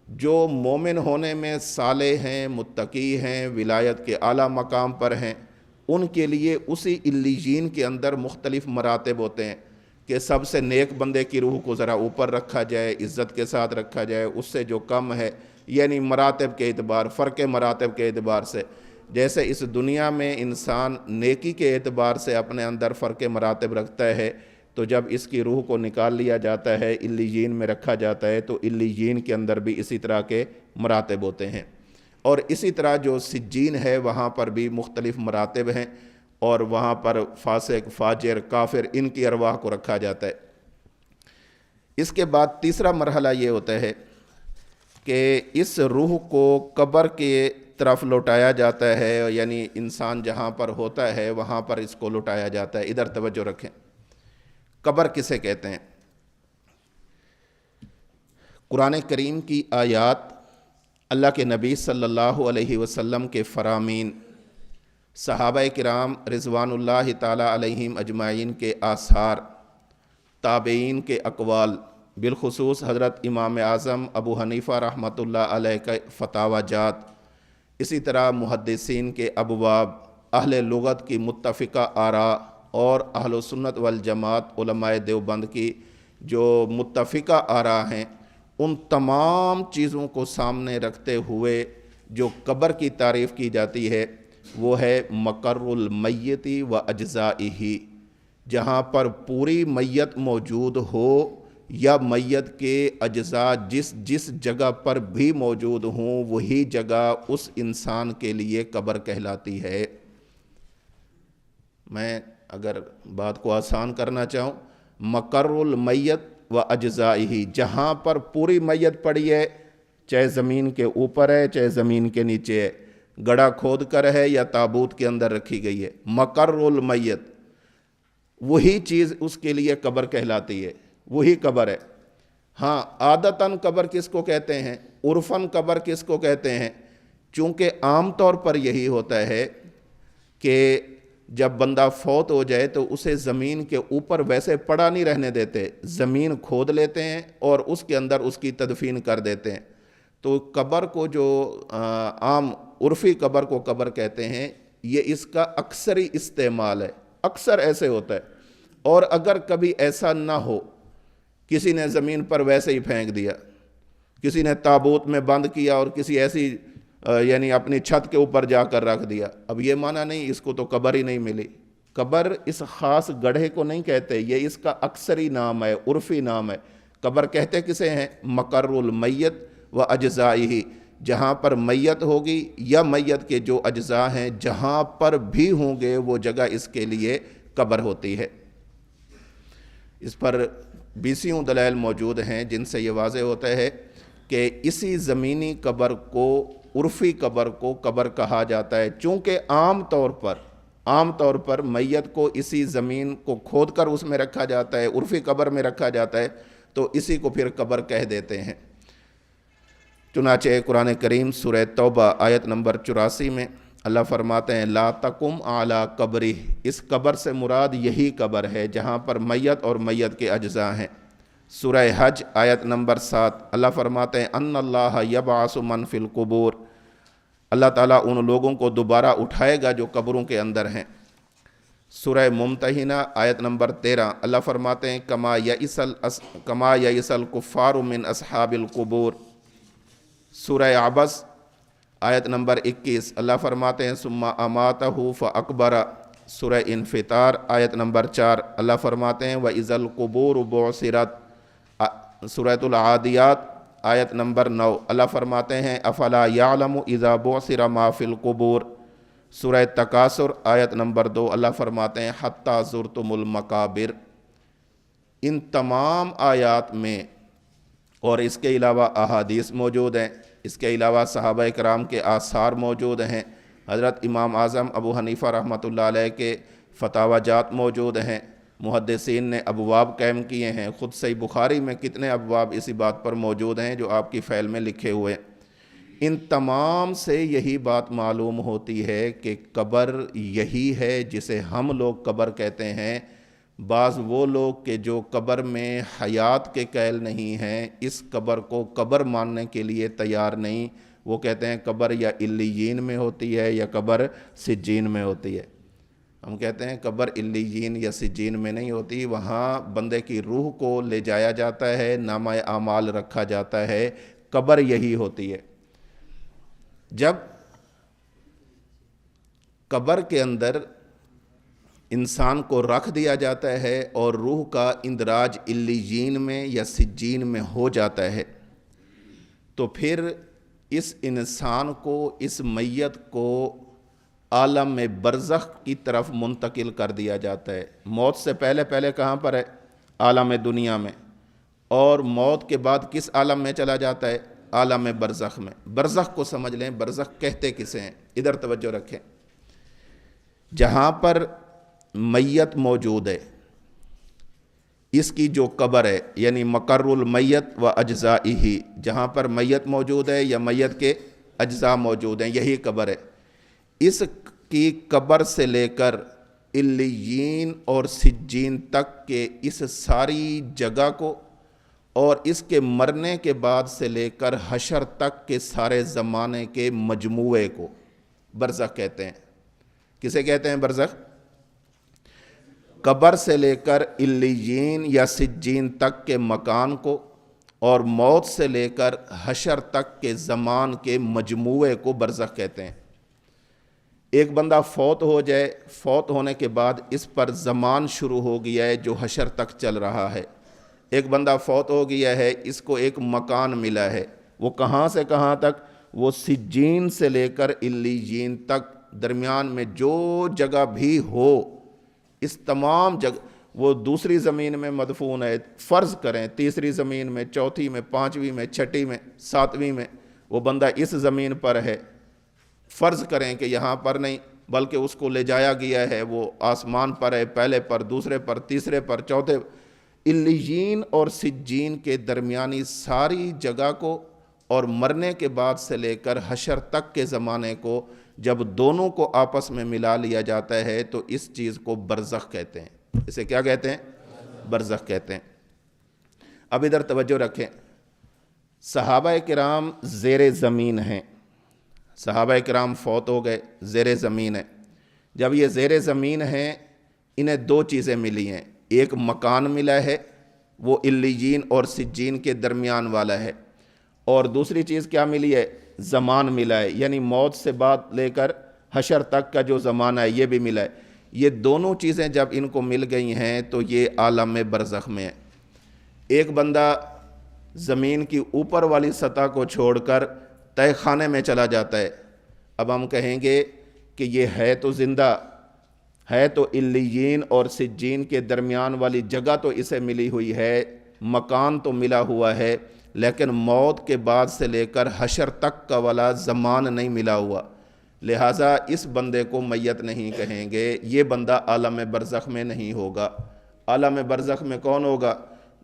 جو مومن ہونے میں صالح ہیں، متقی ہیں، ولایت کے اعلیٰ مقام پر ہیں، ان کے لیے اسی علیین کے اندر مختلف مراتب ہوتے ہیں کہ سب سے نیک بندے کی روح کو ذرا اوپر رکھا جائے، عزت کے ساتھ رکھا جائے، اس سے جو کم ہے، یعنی مراتب کے اعتبار، فرق مراتب کے اعتبار سے، جیسے اس دنیا میں انسان نیکی کے اعتبار سے اپنے اندر فرق مراتب رکھتا ہے، تو جب اس کی روح کو نکال لیا جاتا ہے، علیین میں رکھا جاتا ہے، تو علیین کے اندر بھی اسی طرح کے مراتب ہوتے ہیں۔ اور اسی طرح جو سجین ہے وہاں پر بھی مختلف مراتب ہیں، اور وہاں پر فاسق، فاجر، کافر، ان کی ارواح کو رکھا جاتا ہے۔ اس کے بعد تیسرا مرحلہ یہ ہوتا ہے کہ اس روح کو قبر کے طرف لوٹایا جاتا ہے، یعنی انسان جہاں پر ہوتا ہے وہاں پر اس کو لوٹایا جاتا ہے۔ ادھر توجہ رکھیں، قبر کسے کہتے ہیں؟ قرآن کریم کی آیات، اللہ کے نبی صلی اللہ علیہ وسلم کے فرامین، صحابہ کرام رضوان اللہ تعالیٰ علیہم اجمعین کے آثار، تابعین کے اقوال، بالخصوص حضرت امام اعظم ابو حنیفہ رحمۃ اللہ علیہ کے فتاوی جات، اسی طرح محدثین کے ابواب، اہل لغت کی متفقہ آراء، اور اہل سنت والجماعت علماء دیوبند کی جو متفقہ آراء ہیں، ان تمام چیزوں کو سامنے رکھتے ہوئے جو قبر کی تعریف کی جاتی ہے وہ ہے مقر المیت و اجزائہ، جہاں پر پوری میت موجود ہو یا میت کے اجزاء جس جگہ پر بھی موجود ہوں، وہی جگہ اس انسان کے لیے قبر کہلاتی ہے۔ میں اگر بات کو آسان کرنا چاہوں، مقر المیت و اجزائہ، جہاں پر پوری میت پڑی ہے، چاہے زمین کے اوپر ہے چاہے زمین کے نیچے ہے، گڑھا کھود کر ہے یا تابوت کے اندر رکھی گئی ہے، مقر المیت، وہی چیز اس کے لیے قبر کہلاتی ہے، وہی قبر ہے۔ ہاں، عادتاً قبر کس کو کہتے ہیں، عرفاً قبر کس کو کہتے ہیں؟ چونکہ عام طور پر یہی ہوتا ہے کہ جب بندہ فوت ہو جائے تو اسے زمین کے اوپر ویسے پڑا نہیں رہنے دیتے، زمین کھود لیتے ہیں اور اس کے اندر اس کی تدفین کر دیتے ہیں۔ تو قبر کو جو عام عرفی قبر کو قبر کہتے ہیں، یہ اس کا اکثری استعمال ہے، اکثر ایسے ہوتا ہے۔ اور اگر کبھی ایسا نہ ہو، کسی نے زمین پر ویسے ہی پھینک دیا، کسی نے تابوت میں بند کیا اور کسی ایسی یعنی اپنی چھت کے اوپر جا کر رکھ دیا، اب یہ معنی نہیں اس کو تو قبر ہی نہیں ملی۔ قبر اس خاص گڑھے کو نہیں کہتے، یہ اس کا اکثری نام ہے، عرفی نام ہے۔ قبر کہتے کسے ہیں؟ مقر المیت و اجزائہ، جہاں پر میت ہوگی یا میت کے جو اجزاء ہیں جہاں پر بھی ہوں گے وہ جگہ اس کے لیے قبر ہوتی ہے۔ اس پر 20 دلائل موجود ہیں جن سے یہ واضح ہوتا ہے کہ اسی زمینی قبر کو، عرفی قبر کو قبر کہا جاتا ہے، چونکہ عام طور پر میت کو اسی زمین کو کھود کر اس میں رکھا جاتا ہے، عرفی قبر میں رکھا جاتا ہے، تو اسی کو پھر قبر کہہ دیتے ہیں۔ چنانچہ قرآن کریم سورہ توبہ آیت نمبر 84 میں اللہ فرماتے ہیں لا تقم علی قبرہ، اس قبر سے مراد یہی قبر ہے جہاں پر میت اور میت کے اجزاء ہیں۔ سورہ حج آیت نمبر 7 اللہ فرماتے ہیں ان اللہ یبعث من فی القبور، اللہ تعالیٰ ان لوگوں کو دوبارہ اٹھائے گا جو قبروں کے اندر ہیں۔ سورہ ممتحنہ آیت نمبر 13 اللہ فرماتے ہیں کما یئس الکفار من اصحاب القبور۔ سورہ عبس آیت نمبر 21 اللہ فرماتے ہیں ثم اماتہ فاقبرہ۔ سورہ انفطار آیت نمبر 4 اللہ فرماتے ہیں وَإِذَا الْقُبُورُ بُعْثِرَتْ۔ سورۃ العادیات آیت نمبر 9 اللہ فرماتے ہیں افلا یعلم اذا بعثر ما فی القبور۔ سورہ تکاثر آیت نمبر 2 اللہ فرماتے ہیں حتی زرتم المقابر۔ ان تمام آیات میں اور اس کے علاوہ احادیث موجود ہیں، اس کے علاوہ صحابہ کرام کے آثار موجود ہیں، حضرت امام اعظم ابو حنیفہ رحمۃ اللہ علیہ کے فتاوی جات موجود ہیں، محدثین نے ابواب قائم کیے ہیں، خود صحیح بخاری میں کتنے ابواب اسی بات پر موجود ہیں جو آپ کی فائل میں لکھے ہوئے ہیں۔ ان تمام سے یہی بات معلوم ہوتی ہے کہ قبر یہی ہے جسے ہم لوگ قبر کہتے ہیں۔ بعض وہ لوگ کہ جو قبر میں حیات کے قائل نہیں ہیں، اس قبر کو قبر ماننے کے لیے تیار نہیں، وہ کہتے ہیں قبر یا علیین میں ہوتی ہے یا قبر سجین میں ہوتی ہے۔ ہم کہتے ہیں قبر علیین یا سجین میں نہیں ہوتی، وہاں بندے کی روح کو لے جایا جاتا ہے، نامہ اعمال رکھا جاتا ہے، قبر یہی ہوتی ہے۔ جب قبر کے اندر انسان کو رکھ دیا جاتا ہے اور روح کا اندراج علیین میں یا سجین میں ہو جاتا ہے، تو پھر اس انسان کو، اس میت کو عالم برزخ کی طرف منتقل کر دیا جاتا ہے۔ موت سے پہلے کہاں پر ہے؟ عالم دنیا میں، اور موت کے بعد کس عالم میں چلا جاتا ہے؟ عالم برزخ میں۔ برزخ کو سمجھ لیں، برزخ کہتے کسے ہیں؟ ادھر توجہ رکھیں۔ جہاں پر میت موجود ہے، اس کی جو قبر ہے، یعنی مقر المیت و اجزائہ، جہاں پر میت موجود ہے یا میت کے اجزاء موجود ہیں، یہی قبر ہے۔ اس کی قبر سے لے کر علیین اور سجین تک کے اس ساری جگہ کو، اور اس کے مرنے کے بعد سے لے کر حشر تک کے سارے زمانے کے مجموعے کو برزخ کہتے ہیں۔ کسے کہتے ہیں برزخ؟ قبر سے لے کر علیین یا سجین تک کے مکان کو، اور موت سے لے کر حشر تک کے زمان کے مجموعے کو برزخ کہتے ہیں۔ ایک بندہ فوت ہو جائے، فوت ہونے کے بعد اس پر زمان شروع ہو گیا ہے جو حشر تک چل رہا ہے۔ ایک بندہ فوت ہو گیا ہے، اس کو ایک مکان ملا ہے، وہ کہاں سے کہاں تک؟ وہ سجین سے لے کر علیین تک، درمیان میں جو جگہ بھی ہو، اس تمام جگہ، وہ دوسری زمین میں مدفون ہے، فرض کریں تیسری زمین میں، چوتھی میں، پانچویں میں، چھٹی میں، ساتویں میں، وہ بندہ اس زمین پر ہے، فرض کریں کہ یہاں پر نہیں بلکہ اس کو لے جایا گیا ہے، وہ آسمان پر ہے، پہلے پر، دوسرے پر، تیسرے پر، چوتھے۔ علیین اور سجین کے درمیانی ساری جگہ کو اور مرنے کے بعد سے لے کر حشر تک کے زمانے کو جب دونوں کو آپس میں ملا لیا جاتا ہے تو اس چیز کو برزخ کہتے ہیں۔ اسے کیا کہتے ہیں؟ برزخ کہتے ہیں۔ اب ادھر توجہ رکھیں، صحابہ کرام زیر زمین ہیں، صحابہ کرام فوت ہو گئے، زیر زمین ہیں۔ جب یہ زیر زمین ہیں، انہیں دو چیزیں ملی ہیں، ایک مکان ملا ہے، وہ علیین اور سجین کے درمیان والا ہے، اور دوسری چیز کیا ملی ہے؟ زمان ملا ہے، یعنی موت سے بعد لے کر حشر تک کا جو زمانہ ہے یہ بھی ملا ہے۔ یہ دونوں چیزیں جب ان کو مل گئی ہیں تو یہ عالم برزخ میں ہے۔ ایک بندہ زمین کی اوپر والی سطح کو چھوڑ کر تہہ خانے میں چلا جاتا ہے، اب ہم کہیں گے کہ یہ ہے تو زندہ ہے، تو علیین اور سجین کے درمیان والی جگہ تو اسے ملی ہوئی ہے، مکان تو ملا ہوا ہے، لیکن موت کے بعد سے لے کر حشر تک کا والا زمان نہیں ملا ہوا، لہٰذا اس بندے کو میت نہیں کہیں گے، یہ بندہ عالم برزخ میں نہیں ہوگا۔ عالم برزخ میں کون ہوگا؟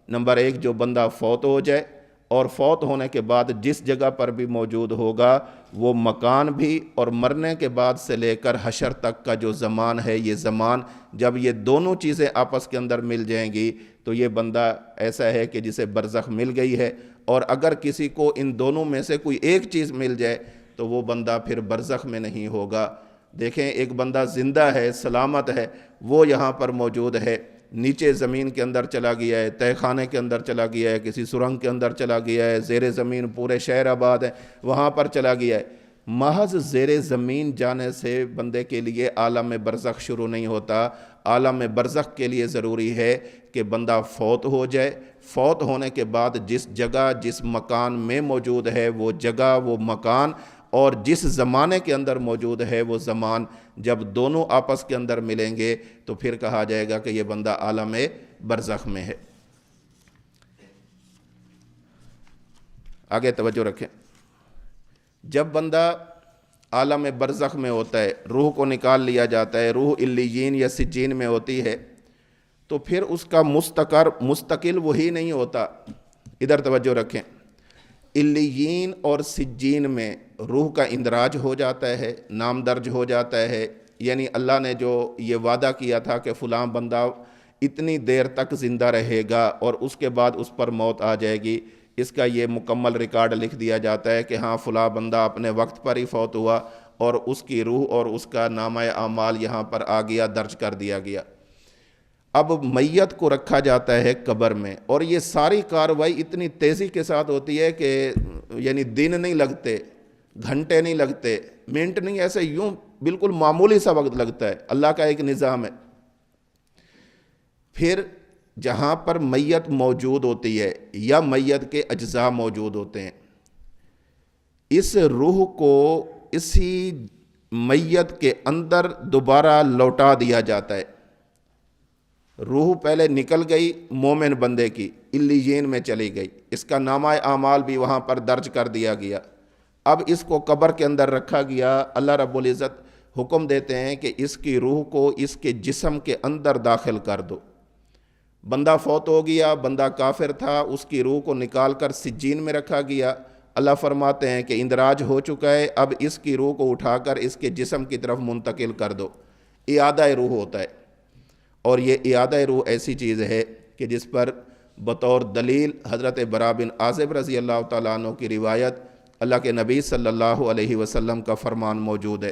نمبر ایک، جو بندہ فوت ہو جائے اور فوت ہونے کے بعد جس جگہ پر بھی موجود ہوگا وہ مکان بھی، اور مرنے کے بعد سے لے کر حشر تک کا جو زمان ہے، یہ زمان جب یہ دونوں چیزیں آپس کے اندر مل جائیں گی تو یہ بندہ ایسا ہے کہ جسے برزخ مل گئی ہے، اور اگر کسی کو ان دونوں میں سے کوئی ایک چیز مل جائے تو وہ بندہ پھر برزخ میں نہیں ہوگا۔ دیکھیں، ایک بندہ زندہ ہے، سلامت ہے، وہ یہاں پر موجود ہے، نیچے زمین کے اندر چلا گیا ہے، تہہ خانے کے اندر چلا گیا ہے، کسی سرنگ کے اندر چلا گیا ہے، زیر زمین پورے شہر آباد ہے وہاں پر چلا گیا ہے، محض زیر زمین جانے سے بندے کے لیے عالم برزخ شروع نہیں ہوتا. عالم برزخ کے لیے ضروری ہے کہ بندہ فوت ہو جائے. فوت ہونے کے بعد جس جگہ جس مکان میں موجود ہے وہ جگہ وہ مکان، اور جس زمانے کے اندر موجود ہے وہ زمان، جب دونوں آپس کے اندر ملیں گے تو پھر کہا جائے گا کہ یہ بندہ عالم برزخ میں ہے. آگے توجہ رکھیں. جب بندہ عالم برزخ میں ہوتا ہے، روح کو نکال لیا جاتا ہے، روح علیین یا سجین میں ہوتی ہے، تو پھر اس کا مستقل وہی نہیں ہوتا. ادھر توجہ رکھیں. علیین اور سجین میں روح کا اندراج ہو جاتا ہے، نام درج ہو جاتا ہے. یعنی اللہ نے جو یہ وعدہ کیا تھا کہ فلاں بندہ اتنی دیر تک زندہ رہے گا اور اس کے بعد اس پر موت آ جائے گی، اس کا یہ مکمل ریکارڈ لکھ دیا جاتا ہے کہ ہاں فلاں بندہ اپنے وقت پر ہی فوت ہوا اور اس کی روح اور اس کا نامہ اعمال یہاں پر آ گیا، درج کر دیا گیا. اب میت کو رکھا جاتا ہے قبر میں، اور یہ ساری کارروائی اتنی تیزی کے ساتھ ہوتی ہے کہ یعنی دن نہیں لگتے، گھنٹے نہیں لگتے، منٹ نہیں، ایسے یوں بالکل معمولی سا وقت لگتا ہے. اللہ کا ایک نظام ہے. پھر جہاں پر میت موجود ہوتی ہے یا میت کے اجزاء موجود ہوتے ہیں، اس روح کو اسی میت کے اندر دوبارہ لوٹا دیا جاتا ہے. روح پہلے نکل گئی مومن بندے کی، علیین میں چلی گئی، اس کا نامہ اعمال بھی وہاں پر درج کر دیا گیا. اب اس کو قبر کے اندر رکھا گیا. اللہ رب العزت حکم دیتے ہیں کہ اس کی روح کو اس کے جسم کے اندر داخل کر دو. بندہ فوت ہو گیا، بندہ کافر تھا، اس کی روح کو نکال کر سجین میں رکھا گیا. اللہ فرماتے ہیں کہ اندراج ہو چکا ہے، اب اس کی روح کو اٹھا کر اس کے جسم کی طرف منتقل کر دو. اعادہ روح ہوتا ہے. اور یہ اعادہ روح ایسی چیز ہے کہ جس پر بطور دلیل حضرت برا بن عازب رضی اللہ تعالیٰ عنہ کی روایت، اللہ کے نبی صلی اللہ علیہ وسلم کا فرمان موجود ہے.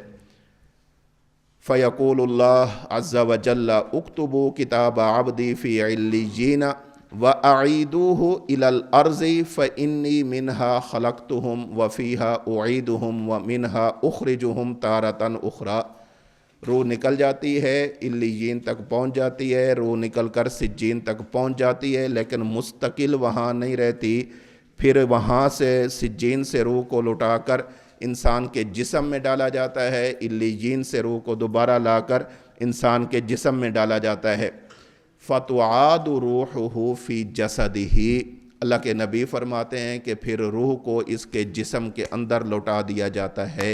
فَيَقُولُ اللَّهُ عَزَّ وَجَلَّ اُكْتُبُوا كِتَابَ عَبْدِي فِي عِلِّيِّينَ وَأَعِيدُوهُ إِلَى الْأَرْضِ فَإِنِّي مِنْهَا خَلَقْتُهُمْ وَفِيهَا أُعِيدُهُمْ وَمِنْهَا أُخْرِجُهُمْ تَارَةً أُخْرَى. روح نکل جاتی ہے، علیین تک پہنچ جاتی ہے، روح نکل کر سجین تک پہنچ جاتی ہے، لیکن مستقل وہاں نہیں رہتی. پھر وہاں سے سجین سے روح کو لٹا کر انسان کے جسم میں ڈالا جاتا ہے، علیین سے روح کو دوبارہ لا کر انسان کے جسم میں ڈالا جاتا ہے. فَتُعَادُ رُوحُهُ فِي جَسَدِهِ. اللہ کے نبی فرماتے ہیں کہ پھر روح کو اس کے جسم کے اندر لوٹا دیا جاتا ہے.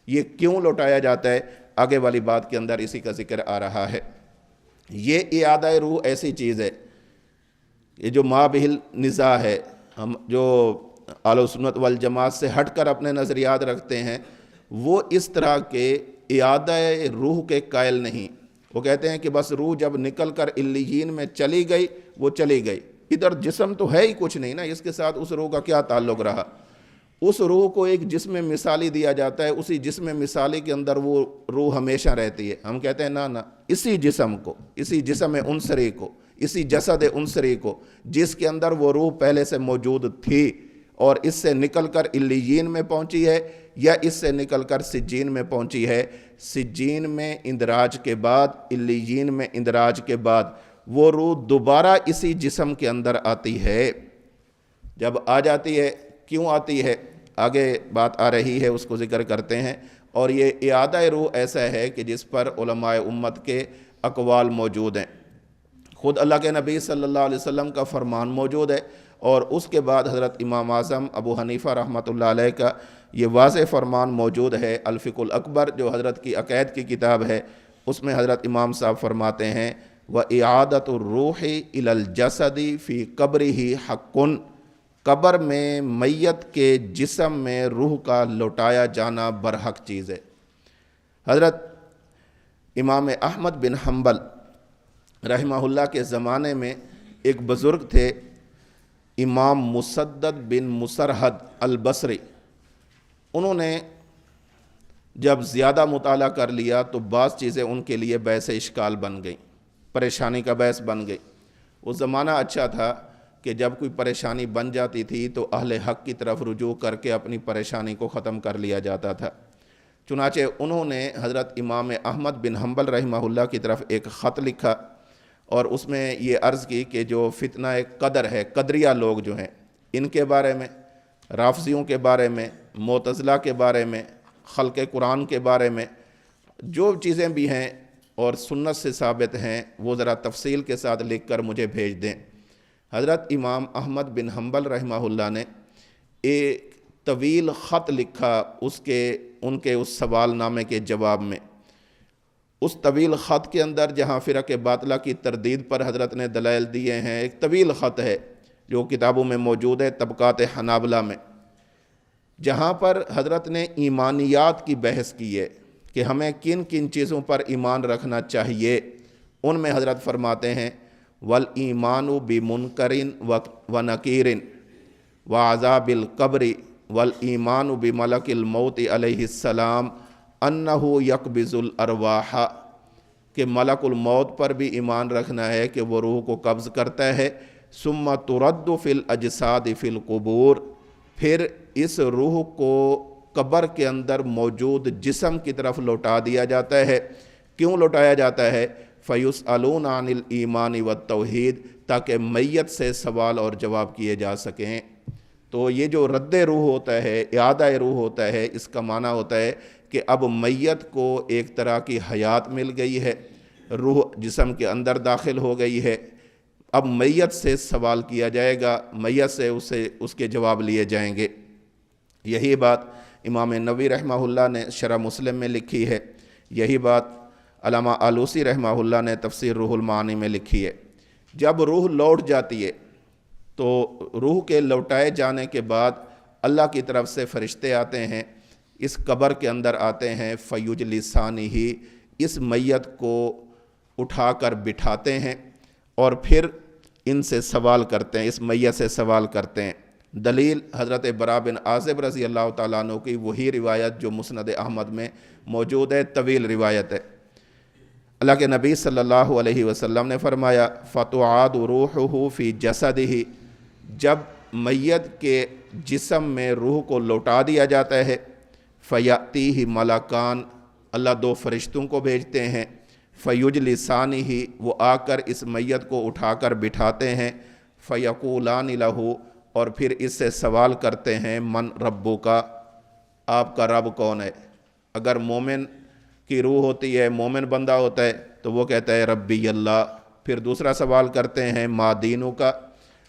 یہ کیوں لوٹایا جاتا ہے؟ آگے والی بات کے اندر اسی کا ذکر آ رہا ہے. یہ اعادہ روح ایسی چیز ہے، یہ جو مابہل نزاع ہے، ہم جو اہل سنت والجماعت سے ہٹ کر اپنے نظریات رکھتے ہیں، وہ اس طرح کے اعادہ روح کے قائل نہیں. وہ کہتے ہیں کہ بس روح جب نکل کر علیین میں چلی گئی وہ چلی گئی، ادھر جسم تو ہے ہی کچھ نہیں نا، اس کے ساتھ اس روح کا کیا تعلق رہا. اس روح کو ایک جسم مثالی دیا جاتا ہے، اسی جسم مثالی کے اندر وہ روح ہمیشہ رہتی ہے. ہم کہتے ہیں نا اسی جسم کو، اسی جسم عنصری کو، اسی جسد عنصری کو جس کے اندر وہ روح پہلے سے موجود تھی اور اس سے نکل کر علیین میں پہنچی ہے یا اس سے نکل کر سجین میں پہنچی ہے. سجین میں اندراج کے بعد، علیین میں اندراج کے بعد وہ روح دوبارہ اسی جسم کے اندر آتی ہے. جب آ جاتی ہے، کیوں آتی ہے آگے بات آ رہی ہے، اس کو ذکر کرتے ہیں. اور یہ اعادہ روح ایسا ہے کہ جس پر علماء امت کے اقوال موجود ہیں. خود اللہ کے نبی صلی اللہ علیہ وسلم کا فرمان موجود ہے، اور اس کے بعد حضرت امام اعظم ابو حنیفہ رحمۃ اللہ علیہ کا یہ واضح فرمان موجود ہے. الفقہ الاکبر جو حضرت کی عقائد کی کتاب ہے، اس میں حضرت امام صاحب فرماتے ہیں وَإِعَادَةُ الرُّوحِ إِلَى الْجَسَدِ فِي قَبْرِهِ حَقٌّ. قبر میں میت کے جسم میں روح کا لوٹایا جانا برحق چیز ہے. حضرت امام احمد بن حنبل رحمہ اللہ کے زمانے میں ایک بزرگ تھے، امام مسدد بن مسرحد البصری. انہوں نے جب زیادہ مطالعہ کر لیا تو بعض چیزیں ان کے لیے باعث اشکال بن گئیں، پریشانی کا باعث بن گئی. وہ زمانہ اچھا تھا کہ جب کوئی پریشانی بن جاتی تھی تو اہل حق کی طرف رجوع کر کے اپنی پریشانی کو ختم کر لیا جاتا تھا۔ چنانچہ انہوں نے حضرت امام احمد بن حنبل رحمہ اللہ کی طرف ایک خط لکھا اور اس میں یہ عرض کی کہ جو فتنہ قدر ہے، قدریہ لوگ جو ہیں، ان کے بارے میں، رافضیوں کے بارے میں، معتزلہ کے بارے میں، خلق قرآن کے بارے میں جو چیزیں بھی ہیں اور سنت سے ثابت ہیں وہ ذرا تفصیل کے ساتھ لکھ کر مجھے بھیج دیں۔ حضرت امام احمد بن حنبل رحمہ اللہ نے ایک طویل خط لکھا ان کے اس سوال نامے کے جواب میں۔ اس طویل خط کے اندر جہاں فرق باطلہ کی تردید پر حضرت نے دلائل دیے ہیں، ایک طویل خط ہے جو کتابوں میں موجود ہے، طبقات حنابلہ میں، جہاں پر حضرت نے ایمانیات کی بحث کی ہے کہ ہمیں کن کن چیزوں پر ایمان رکھنا چاہیے۔ ان میں حضرت فرماتے ہیں وَالْإِيمَانُ بِمُنْكَرٍ وَنَكِيرٍ وَعَذَابِ الْقَبْرِ وَالْإِيمَانُ بِمَلَكِ الْمَوْتِ علیہ السلام أَنَّهُ يَقْبِضُ الْأَرْوَاحَ، کہ ملک الموت پر بھی ایمان رکھنا ہے کہ وہ روح کو قبض کرتا ہے۔ ثُمَّ تُرَدُّ فِي الْأَجْسَادِ فِي الْقُبُورِ، پھر اس روح کو قبر کے اندر موجود جسم کی طرف لوٹا دیا جاتا ہے۔ کیوں لوٹایا جاتا ہے؟ فَيُسْأَلُونَ عَنِ الْإِيمَانِ وَالتَّوْحِيدِ، تاکہ میت سے سوال اور جواب کیے جا سکیں۔ تو یہ جو رد روح ہوتا ہے، اعادہ روح ہوتا ہے، اس کا معنی ہوتا ہے کہ اب میت کو ایک طرح کی حیات مل گئی ہے، روح جسم کے اندر داخل ہو گئی ہے، اب میت سے سوال کیا جائے گا، میت سے اس کے جواب لیے جائیں گے۔ یہی بات امام نووی رحمہ اللہ نے شرح مسلم میں لکھی ہے، یہی بات علامہ آلوسی رحمہ اللہ نے تفسیر روح المعانی میں لکھی ہے۔ جب روح لوٹ جاتی ہے تو روح کے لوٹائے جانے کے بعد اللہ کی طرف سے فرشتے آتے ہیں، اس قبر کے اندر آتے ہیں، فَيُجْلِسَانِهِ، اس میت کو اٹھا کر بٹھاتے ہیں اور پھر ان سے سوال کرتے ہیں، اس میت سے سوال کرتے ہیں۔ دلیل حضرت براء بن عازب رضی اللہ تعالیٰ عنہ کی وہی روایت جو مسند احمد میں موجود ہے، طویل روایت ہے۔ اللہ کے نبی صلی اللہ علیہ وسلم نے فرمایا فَتُعَادُ رُوحُهُ فِي جَسَدِهِ، جب میت کے جسم میں روح کو لوٹا دیا جاتا ہے، فَيَأْتِيهِ مَلَكَانِ، اللہ دو فرشتوں کو بھیجتے ہیں، فَيُجْلِسَانِهِ، وہ آ کر اس میت کو اٹھا کر بٹھاتے ہیں، فَيَقُولَانِ لَهُ، اور پھر اس سے سوال کرتے ہیں من ربُّكَ، آپ کا رب کون ہے؟ اگر مومن کی روح ہوتی ہے، مومن بندہ ہوتا ہے تو وہ کہتا ہے ربی اللہ۔ پھر دوسرا سوال کرتے ہیں ما دینک،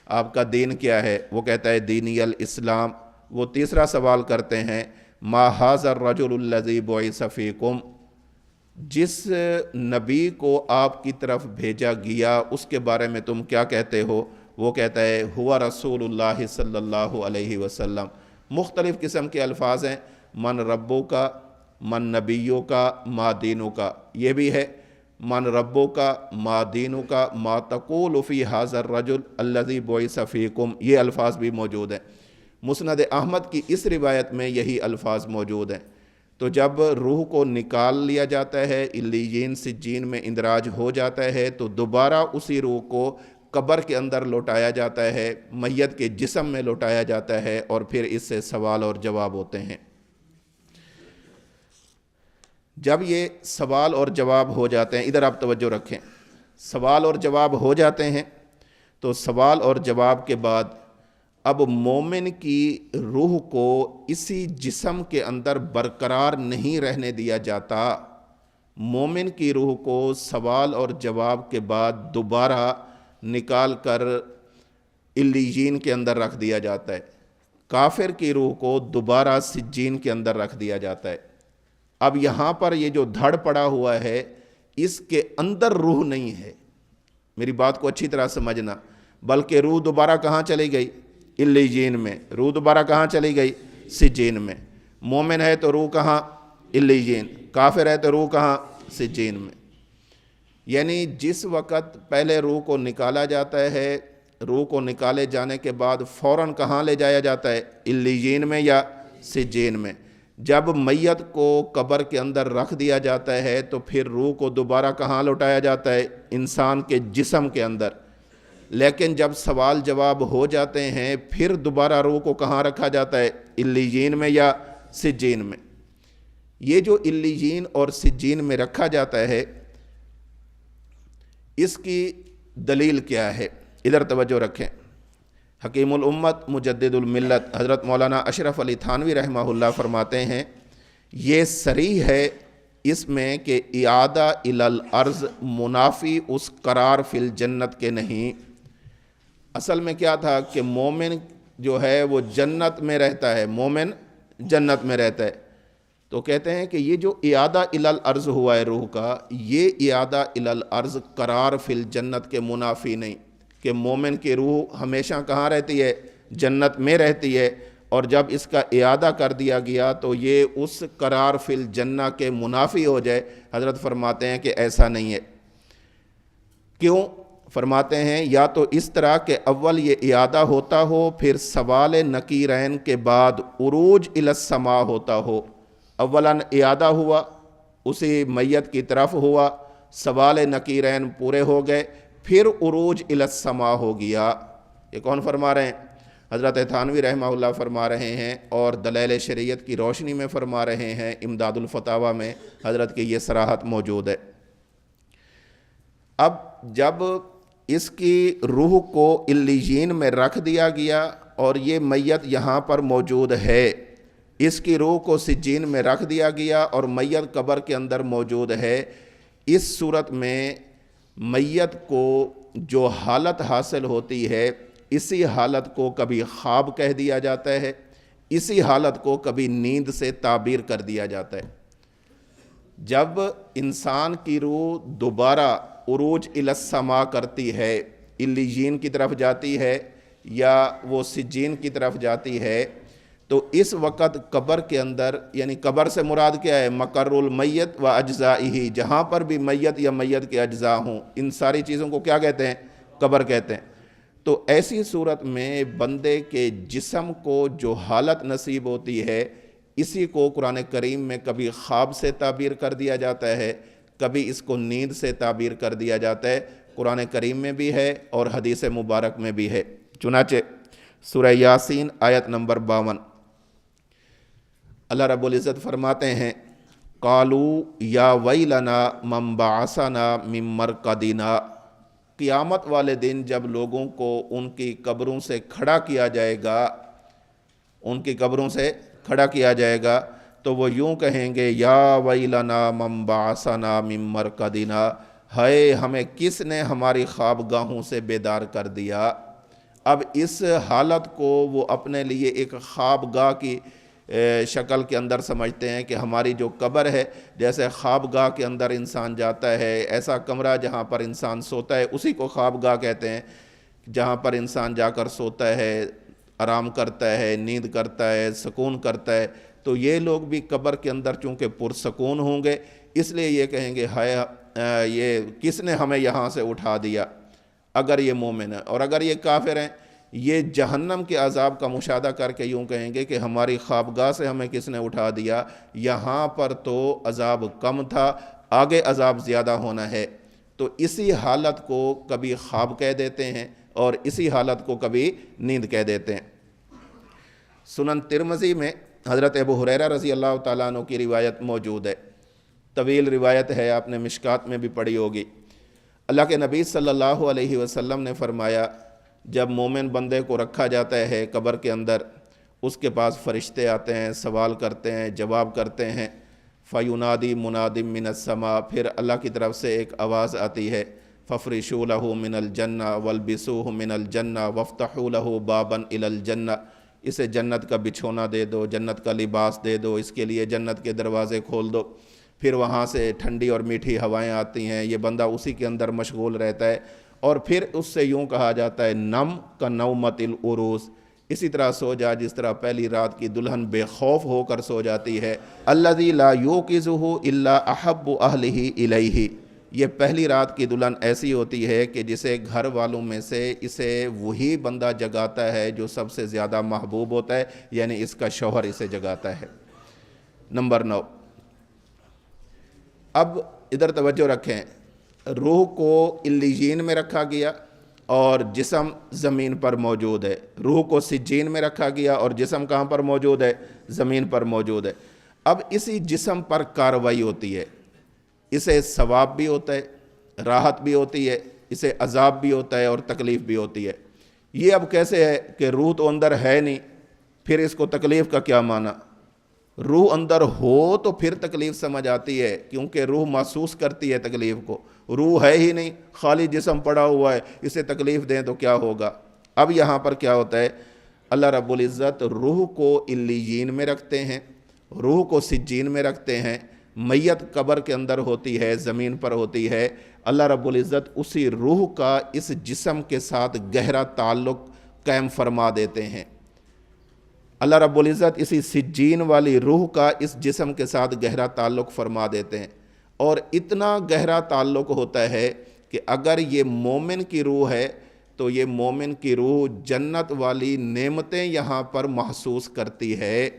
آپ کا دین کیا ہے؟ وہ کہتا ہے دینی الاسلام۔ وہ تیسرا سوال کرتے ہیں ما ھذا الرجل الذی بعث فیکم، جس نبی کو آپ کی طرف بھیجا گیا اس کے بارے میں تم کیا کہتے ہو؟ وہ کہتا ہے ہوا رسول اللہ صلی اللہ علیہ وسلم۔ مختلف قسم کے الفاظ ہیں، من ربو کا، من نبیوں کا، ما دینوں کا، یہ بھی ہے من ربو کا، ما دینوں کا، ما تقول فی ھذا الرجل الذی بعث فیکم، یہ الفاظ بھی موجود ہیں۔ مسند احمد کی اس روایت میں یہی الفاظ موجود ہیں۔ تو جب روح کو نکال لیا جاتا ہے، علیین سجین میں اندراج ہو جاتا ہے، تو دوبارہ اسی روح کو قبر کے اندر لوٹایا جاتا ہے، میت کے جسم میں لوٹایا جاتا ہے، اور پھر اس سے سوال اور جواب ہوتے ہیں۔ جب یہ سوال اور جواب ہو جاتے ہیں، ادھر آپ توجہ رکھیں، سوال اور جواب ہو جاتے ہیں تو سوال اور جواب کے بعد اب مومن کی روح کو اسی جسم کے اندر برقرار نہیں رہنے دیا جاتا۔ مومن کی روح کو سوال اور جواب کے بعد دوبارہ نکال کر علیین کے اندر رکھ دیا جاتا ہے۔ کافر کی روح کو دوبارہ سجین کے اندر رکھ دیا جاتا ہے۔ اب یہاں پر یہ جو دھڑ پڑا ہوا ہے، اس کے اندر روح نہیں ہے، میری بات کو اچھی طرح سمجھنا، بلکہ روح دوبارہ کہاں چلی گئی؟ علیین میں۔ روح دوبارہ کہاں چلی گئی؟ سجین میں۔ مومن ہے تو روح کہاں؟ علیین۔ کافر ہے تو روح کہاں؟ سجین میں۔ یعنی جس وقت پہلے روح کو نکالا جاتا ہے، روح کو نکالے جانے کے بعد فوراً کہاں لے جایا جاتا ہے؟ علیین میں یا سجین میں۔ جب میت کو قبر کے اندر رکھ دیا جاتا ہے تو پھر روح کو دوبارہ کہاں لوٹایا جاتا ہے؟ انسان کے جسم کے اندر۔ لیکن جب سوال جواب ہو جاتے ہیں پھر دوبارہ روح کو کہاں رکھا جاتا ہے؟ علیین میں یا سجین میں۔ یہ جو علیین اور سجین میں رکھا جاتا ہے اس کی دلیل کیا ہے؟ ادھر توجہ رکھیں۔ حکیم الامت مجدد الملت حضرت مولانا اشرف علی تھانوی رحمہ اللہ فرماتے ہیں یہ صریح ہے اس میں کہ اعادہ الی الارض منافی اس قرار فی الجنت کے نہیں۔ اصل میں کیا تھا کہ مومن جو ہے وہ جنت میں رہتا ہے، مومن جنت میں رہتا ہے، تو کہتے ہیں کہ یہ جو اعادہ الی الارض ہوا ہے روح کا، یہ اعادہ الی الارض قرار فی الجنت کے منافی نہیں کہ مومن کی روح ہمیشہ کہاں رہتی ہے؟ جنت میں رہتی ہے، اور جب اس کا اعادہ کر دیا گیا تو یہ اس قرار فی الجنہ کے منافی ہو جائے۔ حضرت فرماتے ہیں کہ ایسا نہیں ہے۔ کیوں؟ فرماتے ہیں یا تو اس طرح کہ اول یہ اعادہ ہوتا ہو، پھر سوال نکیرین کے بعد عروج الی السماء ہوتا ہو۔ اولاً اعادہ ہوا، اسی میت کی طرف ہوا، سوال نکیرین پورے ہو گئے، پھر عروج الی السماء ہو گیا۔ یہ کون فرما رہے ہیں؟ حضرت تھانوی رحمہ اللہ فرما رہے ہیں، اور دلائل شریعت کی روشنی میں فرما رہے ہیں، امداد الفتاویٰ میں حضرت کی یہ صراحت موجود ہے۔ اب جب اس کی روح کو علیین میں رکھ دیا گیا اور یہ میت یہاں پر موجود ہے، اس کی روح کو سجین میں رکھ دیا گیا اور میت قبر کے اندر موجود ہے، اس صورت میں میت کو جو حالت حاصل ہوتی ہے اسی حالت کو کبھی خواب کہہ دیا جاتا ہے، اسی حالت کو کبھی نیند سے تعبیر کر دیا جاتا ہے۔ جب انسان کی روح دوبارہ عروج الی السماء کرتی ہے، علیین کی طرف جاتی ہے یا وہ سجین کی طرف جاتی ہے، تو اس وقت قبر کے اندر، یعنی قبر سے مراد کیا ہے؟ مقر المیت و اجزائہ، جہاں پر بھی میت یا میت کے اجزاء ہوں، ان ساری چیزوں کو کیا کہتے ہیں؟ قبر کہتے ہیں۔ تو ایسی صورت میں بندے کے جسم کو جو حالت نصیب ہوتی ہے اسی کو قرآن کریم میں کبھی خواب سے تعبیر کر دیا جاتا ہے، کبھی اس کو نیند سے تعبیر کر دیا جاتا ہے۔ قرآن کریم میں بھی ہے اور حدیث مبارک میں بھی ہے۔ چنانچہ سورہ یاسین آیت نمبر 52 اللہ رب العزت فرماتے ہیں قالوا یا ویلنا من بعثنا من مرقدنا۔ قیامت والے دن جب لوگوں کو ان کی قبروں سے کھڑا کیا جائے گا، ان کی قبروں سے کھڑا کیا جائے گا، تو وہ یوں کہیں گے یا ویلنا من بعثنا من مرقدنا، ہائے ہمیں کس نے ہماری خوابگاہوں سے بیدار کر دیا۔ اب اس حالت کو وہ اپنے لیے ایک خوابگاہ کی شکل کے اندر سمجھتے ہیں کہ ہماری جو قبر ہے، جیسے خوابگاہ کے اندر انسان جاتا ہے، ایسا کمرہ جہاں پر انسان سوتا ہے اسی کو خوابگاہ کہتے ہیں، جہاں پر انسان جا کر سوتا ہے، آرام کرتا ہے، نیند کرتا ہے، سکون کرتا ہے۔ تو یہ لوگ بھی قبر کے اندر چونکہ پرسکون ہوں گے، اس لیے یہ کہیں گے ہائے یہ کس نے ہمیں یہاں سے اٹھا دیا، اگر یہ مومن ہے۔ اور اگر یہ کافر ہیں، یہ جہنم کے عذاب کا مشاہدہ کر کے یوں کہیں گے کہ ہماری خوابگاہ سے ہمیں کس نے اٹھا دیا، یہاں پر تو عذاب کم تھا، آگے عذاب زیادہ ہونا ہے۔ تو اسی حالت کو کبھی خواب کہہ دیتے ہیں اور اسی حالت کو کبھی نیند کہہ دیتے ہیں۔ سنن ترمذی میں حضرت ابو ہریرہ رضی اللہ تعالیٰ عنہ کی روایت موجود ہے، طویل روایت ہے، آپ نے مشکات میں بھی پڑھی ہوگی۔ اللہ کے نبی صلی اللہ علیہ وسلم نے فرمایا جب مومن بندے کو رکھا جاتا ہے قبر کے اندر، اس کے پاس فرشتے آتے ہیں، سوال کرتے ہیں، جواب کرتے ہیں، فَيُنَادِي مُنَادٍ مِّنَ السَّمَاءِ، پھر اللہ کی طرف سے ایک آواز آتی ہے فَفْرِشُوا لَهُ مِنَ الْجَنَّةِ وَالْبِسُوهُ مِنَ الْجَنَّةِ وَافْتَحُوا لَهُ بَابًا إِلَى الْجَنَّةِ، اسے جنت کا بچھونا دے دو، جنت کا لباس دے دو، اس کے لیے جنت کے دروازے کھول دو۔ پھر وہاں سے ٹھنڈی اور میٹھی ہوائیں آتی ہیں، یہ بندہ اسی کے اندر مشغول رہتا ہے، اور پھر اس سے یوں کہا جاتا ہے نم کا نومت العروس، اسی طرح سو جا جس طرح پہلی رات کی دلہن بے خوف ہو کر سو جاتی ہے۔ الذی لا یوقظہ الا احب اہلہ الیہ، یہ پہلی رات کی دلہن ایسی ہوتی ہے کہ جسے گھر والوں میں سے اسے وہی بندہ جگاتا ہے جو سب سے زیادہ محبوب ہوتا ہے، یعنی اس کا شوہر اسے جگاتا ہے۔ نمبر 9، اب ادھر توجہ رکھیں، روح کو علیین میں رکھا گیا، اور جسم زمین پر موجود ہے۔ روح کو سجین میں رکھا گیا اور جسم کہاں پر موجود ہے؟ زمین پر موجود ہے۔ اب اسی جسم پر کارروائی ہوتی ہے، اسے ثواب بھی ہوتا ہے، راحت بھی ہوتی ہے، اسے عذاب بھی ہوتا ہے اور تکلیف بھی ہوتی ہے۔ یہ اب کیسے ہے کہ روح تو اندر ہے نہیں، پھر اس کو تکلیف کا کیا معنی؟ روح اندر ہو تو پھر تکلیف سمجھ آتی ہے، کیونکہ روح محسوس کرتی ہے تکلیف کو۔ روح ہے ہی نہیں، خالی جسم پڑا ہوا ہے، اسے تکلیف دیں تو کیا ہوگا؟ اب یہاں پر کیا ہوتا ہے؟ اللہ رب العزت روح کو علیین میں رکھتے ہیں، روح کو سجین میں رکھتے ہیں۔ میت قبر کے اندر ہوتی ہے، زمین پر ہوتی ہے، اللہ رب العزت اسی روح کا اس جسم کے ساتھ گہرا تعلق قائم فرما دیتے ہیں۔ اللہ رب العزت اسی سجین والی روح کا اس جسم کے ساتھ گہرا تعلق فرما دیتے ہیں، اور اتنا گہرا تعلق ہوتا ہے کہ اگر یہ مومن کی روح ہے تو یہ مومن کی روح جنت والی نعمتیں یہاں پر محسوس کرتی ہے،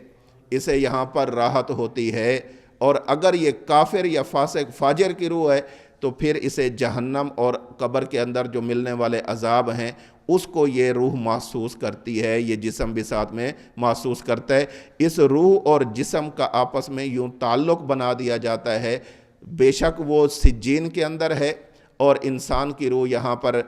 اسے یہاں پر راحت ہوتی ہے۔ اور اگر یہ کافر یا فاسق فاجر کی روح ہے تو پھر اسے جہنم اور قبر کے اندر جو ملنے والے عذاب ہیں اس کو یہ روح محسوس کرتی ہے، یہ جسم بھی ساتھ میں محسوس کرتا ہے۔ اس روح اور جسم کا آپس میں یوں تعلق بنا دیا جاتا ہے، بے شک وہ سجین کے اندر ہے اور انسان کی روح یہاں پر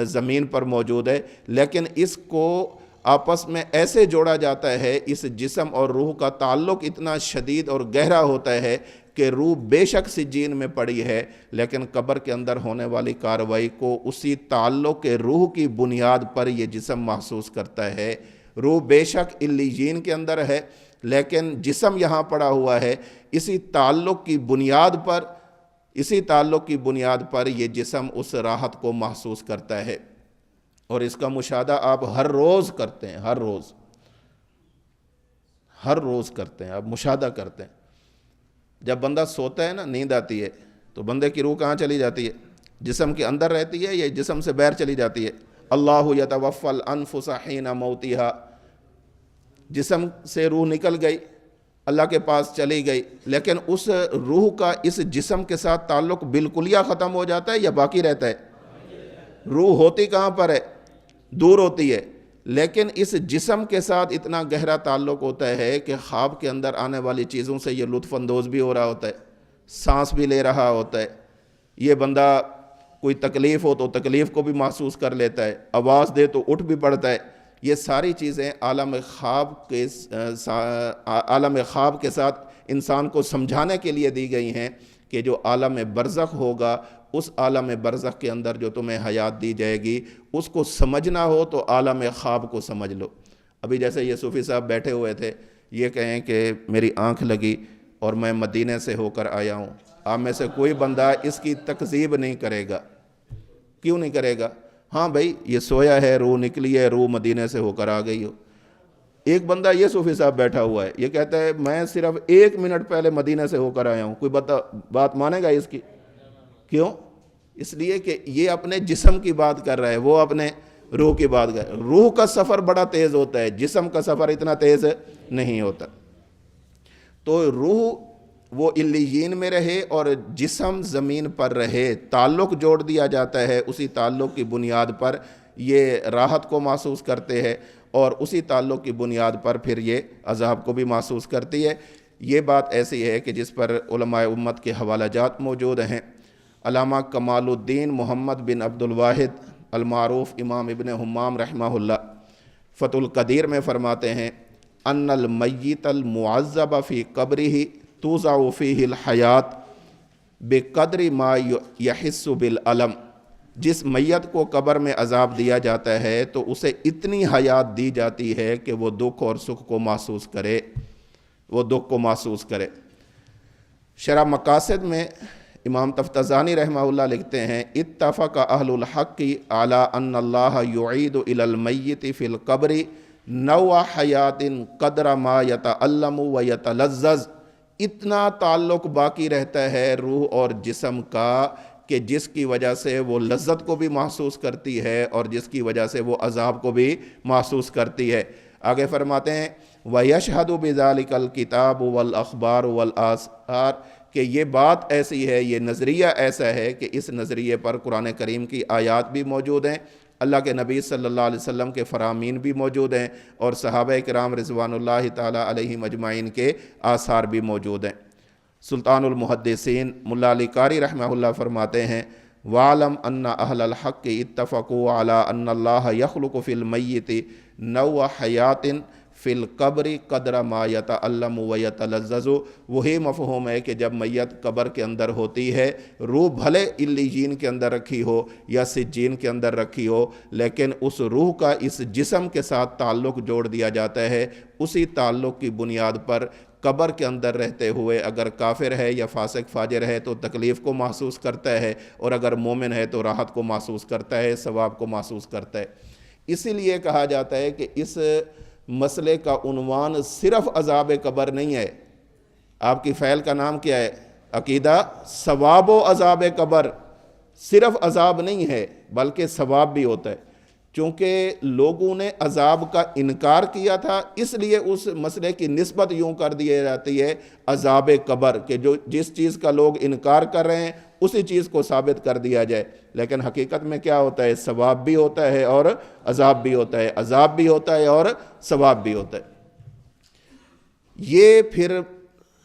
زمین پر موجود ہے، لیکن اس کو آپس میں ایسے جوڑا جاتا ہے، اس جسم اور روح کا تعلق اتنا شدید اور گہرا ہوتا ہے کہ روح بے شک سجین میں پڑی ہے، لیکن قبر کے اندر ہونے والی کارروائی کو اسی تعلق کے روح کی بنیاد پر یہ جسم محسوس کرتا ہے۔ روح بے شک علیین کے اندر ہے، لیکن جسم یہاں پڑا ہوا ہے، اسی تعلق کی بنیاد پر یہ جسم اس راحت کو محسوس کرتا ہے۔ اور اس کا مشاہدہ آپ ہر روز کرتے ہیں، ہر روز کرتے ہیں، آپ مشاہدہ کرتے ہیں۔ جب بندہ سوتا ہے نا، نیند آتی ہے تو بندے کی روح کہاں چلی جاتی ہے؟ جسم کے اندر رہتی ہے یا جسم سے باہر چلی جاتی ہے؟ اللہ یتوفی الانفس حین موتہا، جسم سے روح نکل گئی، اللہ کے پاس چلی گئی، لیکن اس روح کا اس جسم کے ساتھ تعلق بالکلیہ ختم ہو جاتا ہے یا باقی رہتا ہے؟ روح ہوتی کہاں پر ہے؟ دور ہوتی ہے، لیکن اس جسم کے ساتھ اتنا گہرا تعلق ہوتا ہے کہ خواب کے اندر آنے والی چیزوں سے یہ لطف اندوز بھی ہو رہا ہوتا ہے، سانس بھی لے رہا ہوتا ہے، یہ بندہ کوئی تکلیف ہو تو تکلیف کو بھی محسوس کر لیتا ہے، آواز دے تو اٹھ بھی پڑتا ہے۔ یہ ساری چیزیں عالم خواب کے ساتھ انسان کو سمجھانے کے لیے دی گئی ہیں کہ جو عالم برزخ ہوگا، اس عالم برزخ کے اندر جو تمہیں حیات دی جائے گی اس کو سمجھنا ہو تو عالم خواب کو سمجھ لو۔ ابھی جیسے یہ صوفی صاحب بیٹھے ہوئے تھے، یہ کہیں کہ میری آنکھ لگی اور میں مدینے سے ہو کر آیا ہوں، آپ میں سے کوئی بندہ اس کی تکذیب نہیں کرے گا۔ کیوں نہیں کرے گا؟ ہاں بھائی، یہ سویا ہے، روح نکلی ہے، روح مدینے سے ہو کر آ گئی ہو۔ ایک بندہ یہ صوفی صاحب بیٹھا ہوا ہے، یہ کہتا ہے میں صرف 1 منٹ پہلے مدینے سے ہو کر آیا ہوں، کوئی بات مانے گا اس کی؟ کیوں؟ اس لیے کہ یہ اپنے جسم کی بات کر رہا ہے، وہ اپنے روح کی بات کر رہا ہے۔ روح کا سفر بڑا تیز ہوتا ہے، جسم کا سفر اتنا تیز نہیں ہوتا۔ تو روح وہ علیین میں رہے اور جسم زمین پر رہے، تعلق جوڑ دیا جاتا ہے، اسی تعلق کی بنیاد پر یہ راحت کو محسوس کرتے ہیں اور اسی تعلق کی بنیاد پر پھر یہ عذاب کو بھی محسوس کرتی ہے۔ یہ بات ایسی ہے کہ جس پر علماء امت کے حوالہ جات موجود ہیں۔ علامہ کمال الدین محمد بن عبد الواحد المعروف امام ابن حمام رحمہ اللہ فتح القدیر میں فرماتے ہیں ان المیت المعذب فی قبرہ توضع فیہ الحیات بقدر ما یحس بالعلم، جس میت کو قبر میں عذاب دیا جاتا ہے تو اسے اتنی حیات دی جاتی ہے کہ وہ دکھ اور سکھ کو محسوس کرے، شرح مقاصد میں امام تفتزانی رحمہ اللہ لکھتے ہیں اتفق اہل الحق علی ان اللہ یعید الی المیت فی القبر نوع حیات قدر ما یتعلم و یتلذذ، اتنا تعلق باقی رہتا ہے روح اور جسم کا کہ جس کی وجہ سے وہ لذت کو بھی محسوس کرتی ہے اور جس کی وجہ سے وہ عذاب کو بھی محسوس کرتی ہے۔ آگے فرماتے ہیں وَيَشْهَدُ بِذَلِكَ الْكِتَابُ وَالْأَخْبَارُ وَالْآثَارُ، کہ یہ بات ایسی ہے، یہ نظریہ ایسا ہے کہ اس نظریے پر قرآن کریم کی آیات بھی موجود ہیں، اللہ کے نبی صلی اللہ علیہ وسلم کے فرامین بھی موجود ہیں اور صحابہ کرام رضوان اللہ تعالیٰ علیہم اجمعین کے آثار بھی موجود ہیں۔ سلطان المحدثین ملا علی قاری رحمہ اللہ فرماتے ہیں وَعَلَمْ أَنَّ أَهْلَ الْحَقِّ اتَّفَقُوا عَلَىٰ أَنَّ اللَّهَ يَخْلُقُ فِي الْمَيِّتِ نَوْعَ حَيَاتٍ فی القبر قدر ما یتعلم و یتلذذ۔ وہی مفہوم ہے کہ جب میت قبر کے اندر ہوتی ہے، روح بھلے علیین کے اندر رکھی ہو یا سجین کے اندر رکھی ہو، لیکن اس روح کا اس جسم کے ساتھ تعلق جوڑ دیا جاتا ہے۔ اسی تعلق کی بنیاد پر قبر کے اندر رہتے ہوئے اگر کافر ہے یا فاسق فاجر ہے تو تکلیف کو محسوس کرتا ہے، اور اگر مومن ہے تو راحت کو محسوس کرتا ہے، ثواب کو محسوس کرتا ہے۔ اسی لیے کہا جاتا ہے کہ اس مسئلے کا عنوان صرف عذاب قبر نہیں ہے۔ آپ کی فعل کا نام کیا ہے؟ عقیدہ ثواب و عذاب قبر۔ صرف عذاب نہیں ہے بلکہ ثواب بھی ہوتا ہے، چونکہ لوگوں نے عذاب کا انکار کیا تھا، اس لیے اس مسئلے کی نسبت یوں کر دی جاتی ہے عذاب قبر، کہ جو جس چیز کا لوگ انکار کر رہے ہیں اسی چیز کو ثابت کر دیا جائے۔ لیکن حقیقت میں کیا ہوتا ہے؟ ثواب بھی ہوتا ہے اور عذاب بھی ہوتا ہے، عذاب بھی ہوتا ہے اور ثواب بھی ہوتا ہے۔ یہ پھر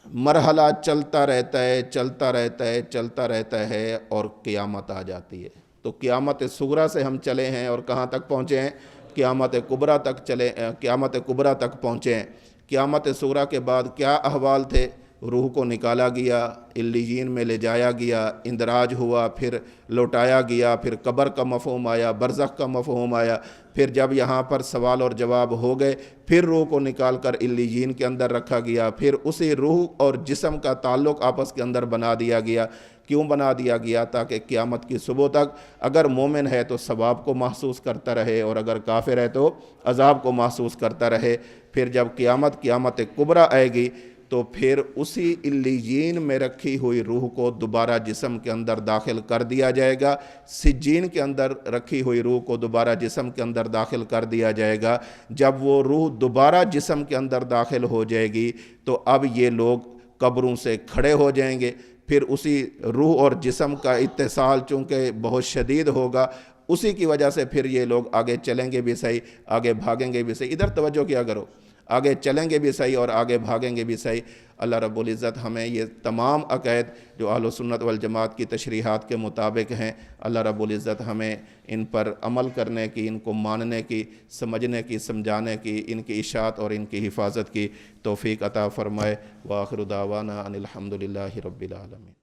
مرحلہ چلتا رہتا ہے، چلتا رہتا ہے، چلتا رہتا ہے، اور قیامت آ جاتی ہے۔ تو قیامت صغریٰ سے ہم چلے ہیں اور کہاں تک پہنچے ہیں؟ قیامت کبریٰ تک چلے، قیامت کبریٰ تک پہنچے ہیں۔ قیامت صغریٰ کے بعد کیا احوال تھے؟ روح کو نکالا گیا، علیین میں لے جایا گیا، اندراج ہوا، پھر لوٹایا گیا، پھر قبر کا مفہوم آیا، برزخ کا مفہوم آیا، پھر جب یہاں پر سوال اور جواب ہو گئے پھر روح کو نکال کر علیین کے اندر رکھا گیا، پھر اسی روح اور جسم کا تعلق آپس کے اندر بنا دیا گیا۔ کیوں بنا دیا گیا؟ تاکہ قیامت کی صبح تک اگر مومن ہے تو ثواب کو محسوس کرتا رہے، اور اگر کافر ہے تو عذاب کو محسوس کرتا رہے۔ پھر جب قیامت کبریٰ آئے گی تو پھر اسی علیین میں رکھی ہوئی روح کو دوبارہ جسم کے اندر داخل کر دیا جائے گا، سجین کے اندر رکھی ہوئی روح کو دوبارہ جسم کے اندر داخل کر دیا جائے گا۔ جب وہ روح دوبارہ جسم کے اندر داخل ہو جائے گی تو اب یہ لوگ قبروں سے کھڑے ہو جائیں گے۔ پھر اسی روح اور جسم کا اتصال چونکہ بہت شدید ہوگا، اسی کی وجہ سے پھر یہ لوگ آگے چلیں گے بھی صحیح، آگے بھاگیں گے بھی صحیح۔ ادھر توجہ کیا کرو، آگے چلیں گے بھی صحیح اور آگے بھاگیں گے بھی صحیح۔ اللہ رب العزت ہمیں یہ تمام عقائد جو اہل سنت والجماعت کی تشریحات کے مطابق ہیں، اللہ رب العزت ہمیں ان پر عمل کرنے کی، ان کو ماننے کی، سمجھنے کی، سمجھانے کی، ان کی اشاعت اور ان کی حفاظت کی توفیق عطا فرمائے۔ وآخر دعوانا ان الحمد للہ رب العالمین۔